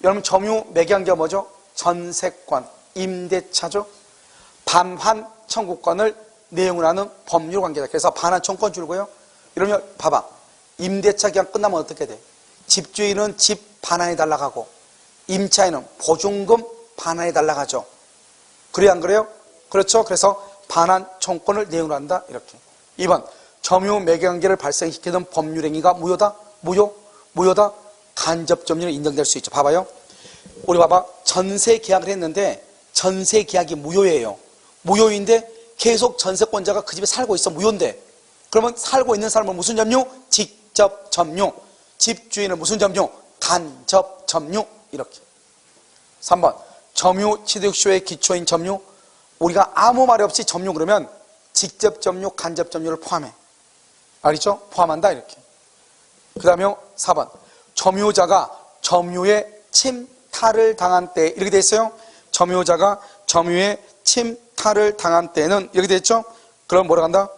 여러분 점유 매개관계가 뭐죠? 전세권, 임대차죠. 반환 청구권을 내용을 하는 법률관계다. 그래서 반환 청구권 줄고요. 이러면 봐봐, 임대차 기간 끝나면 어떻게 돼? 집주인은 집 반환해 달라고 하고 임차인은 보증금 반환해 달라고 하죠. 그래요, 안 그래요? 그렇죠. 그래서 반환 청구권을 내용으로 한다, 이렇게. 2번 점유 매개관계를 발생시키는 법률행위가 무효다? 무효다? 간접점유는 인정될 수 있죠. 봐봐요. 우리 봐봐. 전세 계약을 했는데 전세 계약이 무효예요. 무효인데 계속 전세권자가 그 집에 살고 있어. 무효인데. 그러면 살고 있는 사람은 무슨 점유? 직접 점유. 집주인은 무슨 점유? 간접 점유. 이렇게. 3번 점유 취득쇼의 기초인 점유. 우리가 아무 말 없이 점유 그러면 직접 점유, 간접 점유를 포함해. 알겠죠? 포함한다, 이렇게. 그 다음에 4번 점유자가 점유의 침탈을 당한 때 이렇게 돼 있어요. 점유자가 점유의 침탈을 당한 때는 이렇게 돼 있죠. 그럼 뭐라고 한다?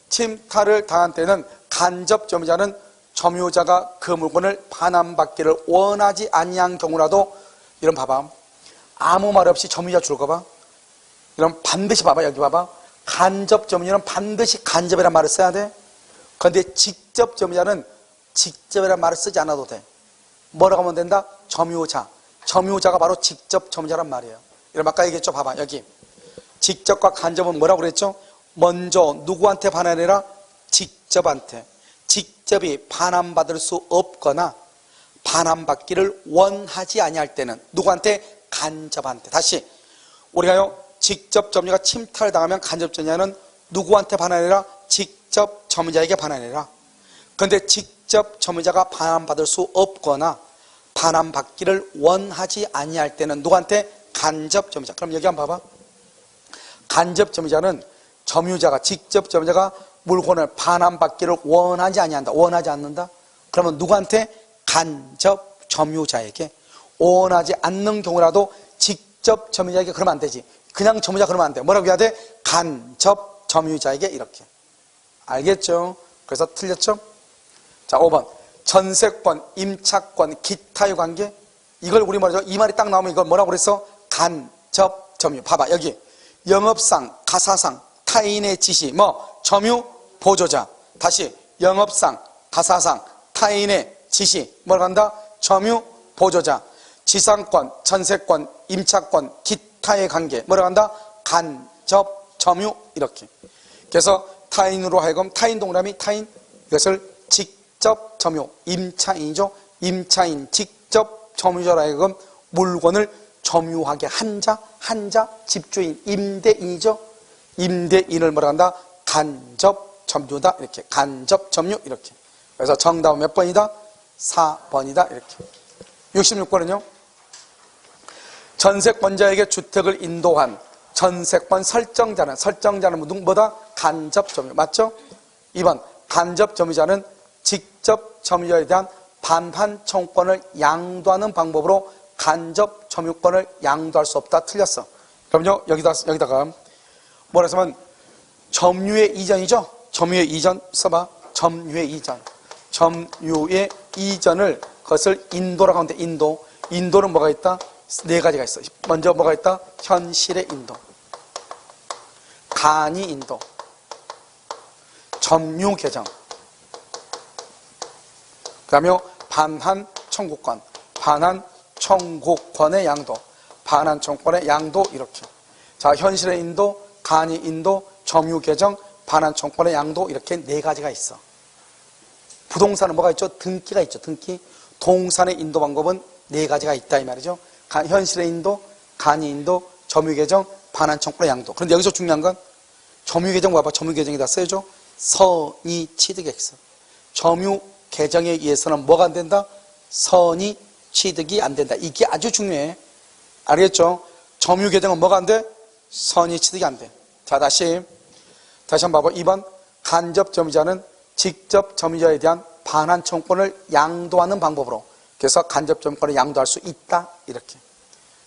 침탈을 당한 때는 간접 점유자는 점유자가 그 물건을 반환받기를 원하지 아니한 경우라도. 이런 봐봐, 아무 말 없이 점유자 줄거 봐. 이런 반드시 봐봐, 여기 봐봐. 간접 점유자는 반드시 간접이라는 말을 써야 돼. 그런데 직접 점유자는 직접이라는 말을 쓰지 않아도 돼. 뭐라고 하면 된다? 점유자. 점유자가 바로 직접 점유자란 말이에요. 이런 아까 얘기했죠. 봐봐, 여기 직접과 간접은 뭐라고 그랬죠? 먼저 누구한테 반환해라? 직접한테. 직접이 반환받을 수 없거나 반환받기를 원하지 아니할 때는 누구한테? 간접한테. 다시 우리가요 직접 점유가 침탈을 당하면 간접 점유자는 누구한테 반환해라? 직접 점유자에게 반환해라. 그런데 직접 직접 점유자가 반환받을 수 없거나 반환받기를 원하지 아니할 때는 누구한테? 간접 점유자. 그럼 여기 한번 봐봐. 간접 점유자는 점유자가, 직접 점유자가 물건을 반환받기를 원하지 아니한다. 원하지 않는다. 그러면 누구한테? 간접 점유자에게. 원하지 않는 경우라도 직접 점유자에게 그러면 안 되지. 그냥 점유자 그러면 안 돼. 뭐라고 해야 돼? 간접 점유자에게 이렇게. 알겠죠? 그래서 틀렸죠? 자, 5번. 전세권, 임차권, 기타의 관계. 이걸 우리 말이죠. 이 말이 딱 나오면 이걸 뭐라고 그랬어? 간접 점유. 봐봐. 여기 영업상, 가사상, 타인의 지시, 점유, 보조자. 다시 영업상, 가사상, 타인의 지시. 뭐라고 한다? 점유, 보조자. 지상권, 전세권, 임차권, 기타의 관계. 뭐라고 한다? 간접 점유. 이렇게. 그래서 타인으로 하여금, 타인 동그라미, 타인. 이것을 직접 점유. 임차인이죠. 임차인, 직접 점유자로 하여금 물건을 점유하게 한 자, 집주인, 임대인이죠. 임대인을 뭐라 한다? 간접 점유다. 이렇게. 간접 점유. 이렇게. 그래서 정답은 몇 번이다? 4번이다. 이렇게. 66번은요? 전세권자에게 주택을 인도한 전세권 설정자는 뭐다? 간접 점유. 맞죠? 2번. 간접 점유자는 직접 점유자에 대한 반환 청구권을 양도하는 방법으로 간접 점유권을 양도할 수 없다. 틀렸어. 그럼요, 여기다가 뭐라 했으면 점유의 이전이죠? 점유의 이전 써봐. 점유의 이전. 점유의 이전을 그것을 인도라고 하는데 인도는 뭐가 있다? 네 가지가 있어. 먼저 뭐가 있다? 현실의 인도, 간이 인도, 점유 개정, 그 다음에 반환 청구권, 반환 청구권의 양도, 반환 청구권의 양도. 이렇게. 자, 현실의 인도, 간이 인도, 점유 개정, 반환 청구권의 양도. 이렇게 네 가지가 있어. 부동산은 뭐가 있죠? 등기가 있죠. 등기. 동산의 인도 방법은 네 가지가 있다 이 말이죠. 현실의 인도, 간이 인도, 점유 개정, 반환 청구권의 양도. 그런데 여기서 중요한 건 점유 개정 봐봐. 점유 개정에다 써야죠. 선의 취득액서. 점유 개정에 의해서는 뭐가 안 된다? 선의 취득이 안 된다. 이게 아주 중요해. 알겠죠? 점유 개정은 뭐가 안 돼? 선의 취득이 안 돼. 자, 다시 한번 봐봐. 2번. 간접 점유자는 직접 점유자에 대한 반환 청구권을 양도하는 방법으로, 그래서 간접 점유권을 양도할 수 있다. 이렇게.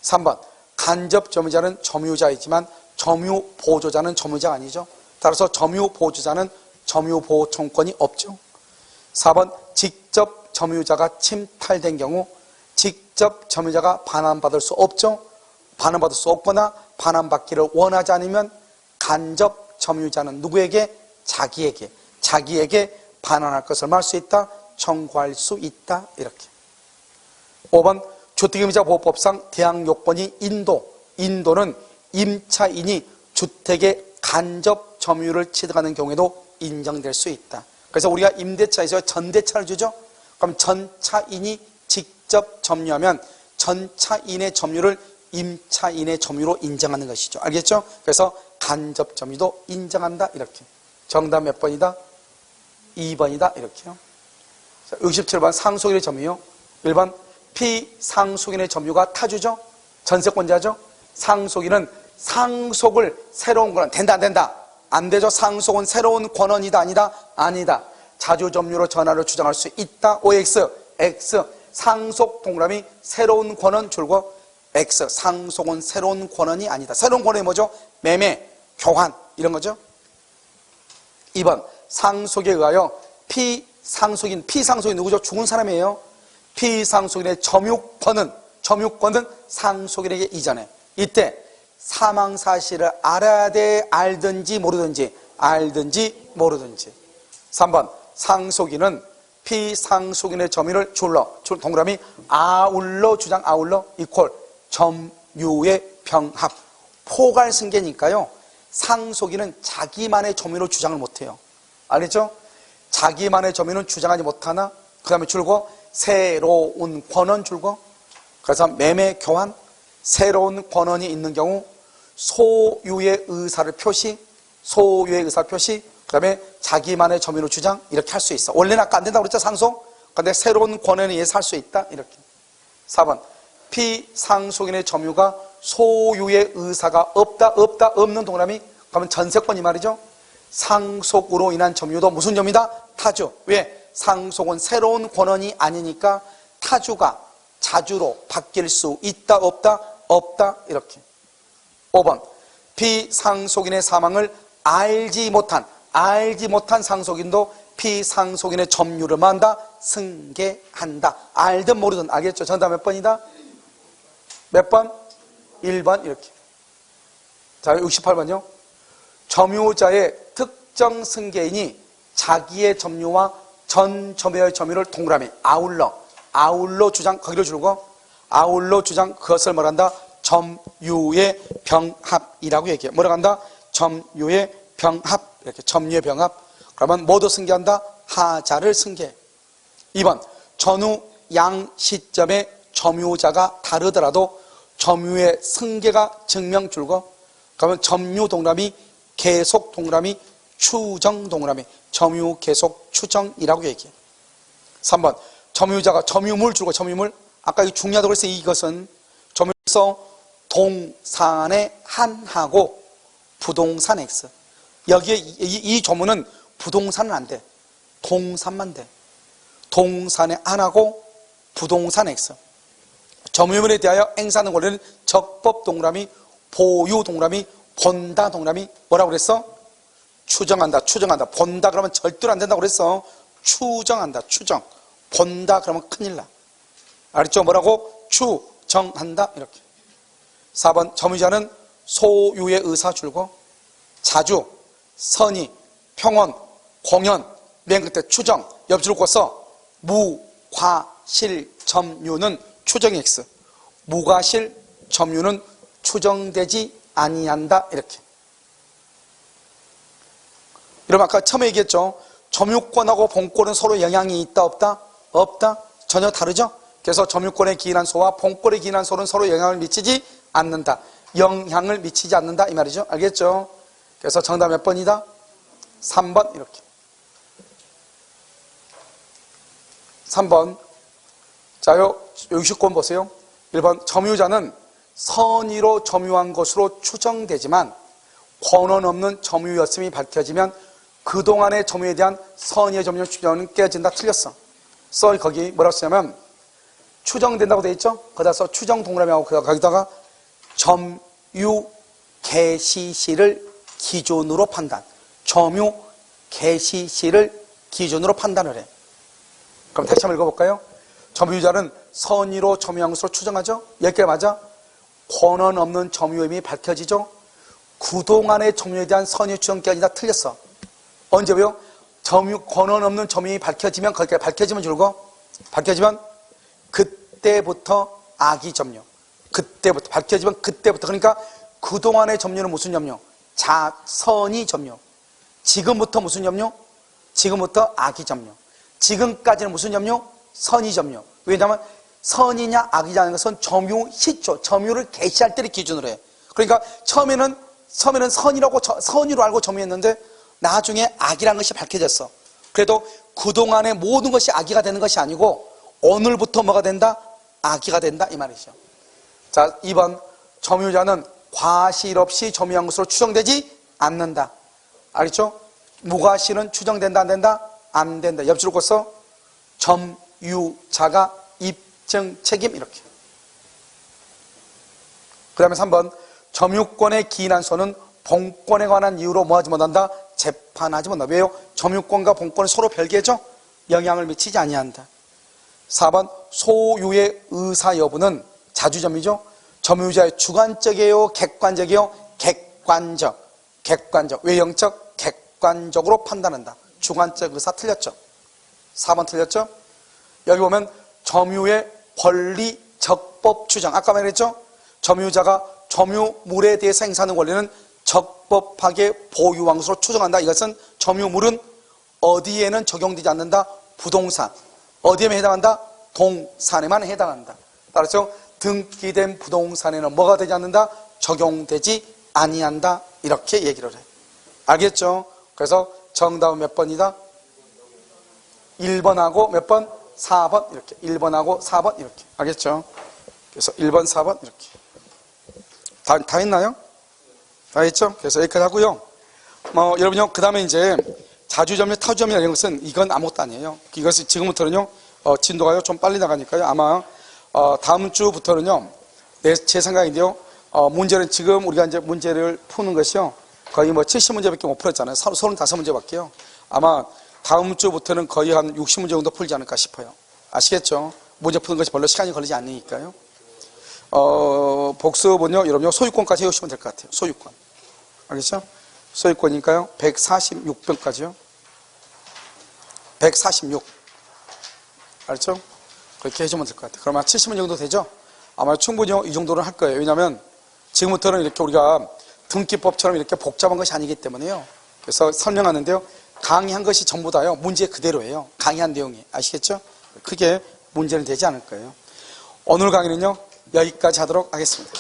3번. 간접 점유자는 점유자이지만 점유 보조자는 점유자가 아니죠. 따라서 점유 보조자는 점유 보호 청구권이 없죠. 4번. 직접 점유자가 침탈된 경우 직접 점유자가 반환받을 수 없죠. 반환받을 수 없거나 반환받기를 원하지 않으면 간접 점유자는 누구에게? 자기에게 반환할 것을 말 수 있다. 청구할 수 있다. 이렇게. 5번. 주택임자 보호법상 대항 요건이 인도는 임차인이 주택의 간접 점유를 취득하는 경우에도 인정될 수 있다. 그래서 우리가 임대차에서 전대차를 주죠. 그럼 전차인이 직접 점유하면 전차인의 점유를 임차인의 점유로 인정하는 것이죠. 알겠죠? 그래서 간접 점유도 인정한다. 이렇게. 정답 몇 번이다? 2번이다. 이렇게요. 67번 상속인의 점유요. 1번 피상속인의 점유가 타주죠. 전세권자죠. 상속인은 상속을 새로운 권한 된다 안 된다? 안 되죠. 상속은 새로운 권한이다 아니다? 아니다. 자주점유로 전환을 주장할 수 있다. OX, X. 상속 동그라미 새로운 권한 줄고 X. 상속은 새로운 권한이 아니다. 새로운 권한이 뭐죠? 매매, 교환 이런 거죠. 2번 상속에 의하여 피상속인 누구죠? 죽은 사람이에요. 피상속인의 점유권은 상속인에게 이전해. 이때 사망 사실을 알아야 돼? 알든지 모르든지? 3번 상속인은 피상속인의 점유를 동그라미 아울러 주장 이퀄 점유의 병합. 포괄승계니까요. 상속인은 자기만의 점유로 주장을 못해요. 알겠죠? 자기만의 점유는 주장하지 못하나 그 다음에 줄고 새로운 권한 줄고 그래서 매매 교환 새로운 권한이 있는 경우 소유의 의사를 표시 그 다음에 자기만의 점유로 주장 이렇게 할 수 있어. 원래는 아까 안 된다고 그랬죠, 상속. 근데 새로운 권한에 의해서 할 수 있다 이렇게. 4번 피상속인의 점유가 소유의 의사가 없는 동그라미. 그러면 전세권 이 말이죠. 상속으로 인한 점유도 무슨 점이다? 타주. 왜? 상속은 새로운 권한이 아니니까 타주가 자주로 바뀔 수 있다 없다? 없다 이렇게. 5번 피상속인의 사망을 알지 못한 상속인도 피상속인의 점유를 만다 승계한다. 알든 모르든. 알겠죠? 정답 몇 번이다? 몇 번? 1번 이렇게. 자, 68번요. 점유자의 특정 승계인이 자기의 점유와 전 점유의 점유를 동그라미 아울러 주장, 거기를 줄고 아울러 주장, 그것을 뭐란다? 점유의 병합이라고 얘기해. 뭐라고 한다? 점유의 병합. 이렇게 점유의 병합. 그러면 뭐도 승계한다? 하자를 승계. 2번 전후 양 시점에 점유자가 다르더라도 점유의 승계가 증명 줄고. 그러면 점유 동그라미, 계속 동그라미, 추정 동그라미. 점유 계속 추정이라고 얘기해. 3번 점유자가 점유물 줄고 점유물. 아까 이 중요하다고 그랬어요. 이것은 점유에서 동산의 한하고 부동산 X. 여기에 이 조문은 부동산은 안 돼. 동산만 돼. 동산의 한하고 부동산 X. 점유물에 대하여 행사하는 권리는 적법 동그라미, 보유 동그라미, 본다 동그라미. 뭐라고 그랬어? 추정한다. 본다 그러면 절대로 안 된다고 그랬어. 추정한다. 추정. 본다 그러면 큰일 나. 알았죠? 뭐라고? 추정한다 이렇게. 4번 점유자는 소유의 의사 줄고 자주, 선의, 평원, 공연, 맨 끝에 추정, 옆줄을 꽂서 무과실 점유는 추정 X. 무과실 점유는 추정되지 아니한다 이렇게. 여러분 아까 처음에 얘기했죠. 점유권하고 본권은 서로 영향이 있다 없다? 없다. 전혀 다르죠. 그래서 점유권에 기인한 소와 본권에 기인한 소는 서로 영향을 미치지 않는다. 영향을 미치지 않는다 이 말이죠. 알겠죠? 그래서 정답 몇 번이다? 3번 이렇게. 3번 자, 요 69번 보세요. 1번 점유자는 선의로 점유한 것으로 추정되지만 권한 없는 점유였음이 밝혀지면 그동안의 점유에 대한 선의의 점유 추정은 깨진다. 틀렸어. 거기 뭐라고 쓰냐면 추정된다고 돼 있죠? 거기다 써 추정 동그라미하고 거기다가 점유 개시시를 기준으로 판단. 점유 개시시를 기준으로 판단을 해. 그럼 다시 한번 읽어볼까요? 점유자는 선의로 점유한 것으로 추정하죠? 여기까지 맞아? 권한 없는 점유임이 밝혀지죠? 그동안의 점유에 대한 선의 추정이 아니라 틀렸어. 언제 왜요? 권한 없는 점유임이 밝혀지면 거기까지 밝혀지면 줄고 밝혀지면 그때부터 악의 점유. 그때부터 밝혀지면 그때부터. 그러니까 그동안의 점유는 무슨 점유? 선의 점유. 지금부터 무슨 점유? 지금부터 악의 점유. 지금까지는 무슨 점유? 선의 점유. 왜냐하면 선이냐 악이냐는 것은 점유 시초, 점유를 개시할 때를 기준으로 해. 그러니까 처음에는 선의로 알고 점유했는데 나중에 악이라는 것이 밝혀졌어. 그래도 그동안의 모든 것이 악의가 되는 것이 아니고 오늘부터 뭐가 된다? 악의가 된다 이 말이죠. 자, 2번 점유자는 과실 없이 점유한 것으로 추정되지 않는다. 알겠죠? 무과실은 추정된다 안 된다? 안 된다. 옆줄을 꽂서 점유자가 입증 책임 이렇게. 그 다음에 3번 점유권에 기인한 소는 본권에 관한 이유로 뭐하지 못한다? 재판하지 못한다. 왜요? 점유권과 본권은 서로 별개죠? 영향을 미치지 아니한다. 4번 소유의 의사 여부는 자주점이죠? 점유자의 주관적이에요? 객관적이에요? 객관적. 외형적? 객관적으로 판단한다. 주관적 의사 틀렸죠? 4번 틀렸죠? 여기 보면 점유의 권리 적법 추정. 아까 말했죠? 점유자가 점유물에 대해서 행사하는 권리는 적법하게 보유한 것으로 추정한다. 이것은 점유물은 어디에는 적용되지 않는다? 부동산. 어디에만 해당한다? 동산에만 해당한다. 따라서 등기된 부동산에는 뭐가 되지 않는다? 적용되지 아니한다. 이렇게 얘기를 해. 알겠죠? 그래서 정답은 몇 번이다? 1번하고 몇 번? 4번 이렇게 1번하고 4번 이렇게 알겠죠? 그래서 1번 4번 이렇게 다 했나요? 다 했죠? 그래서 여기까지 하고요. 여러분요 그 다음에 이제 자주점유 타주점유 이런 것은 이건 아무것도 아니에요. 이것은 지금부터는요 진도가요 좀 빨리 나가니까요 아마 다음 주부터는요 제 생각인데요 문제는 지금 우리가 이제 문제를 푸는 것이요 거의 70문제밖에 못 풀었잖아요. 35문제밖에요. 아마 다음 주부터는 거의 한 60문제 정도 풀지 않을까 싶어요. 아시겠죠? 문제 푸는 것이 별로 시간이 걸리지 않으니까요. 복습은요, 여러분요, 소유권까지 해오시면 될 것 같아요. 소유권. 알겠죠? 소유권이니까요, 146번까지요. 146. 알죠? 그렇게 해주면 될 것 같아요. 그러면 70문 정도 되죠? 아마 충분히 이 정도는 할 거예요. 왜냐하면 지금부터는 이렇게 우리가 등기법처럼 이렇게 복잡한 것이 아니기 때문에요. 그래서 설명하는데요. 강의한 것이 전부 다요. 문제 그대로예요. 강의한 내용이. 아시겠죠? 크게 문제는 되지 않을 거예요. 오늘 강의는요. 여기까지 하도록 하겠습니다.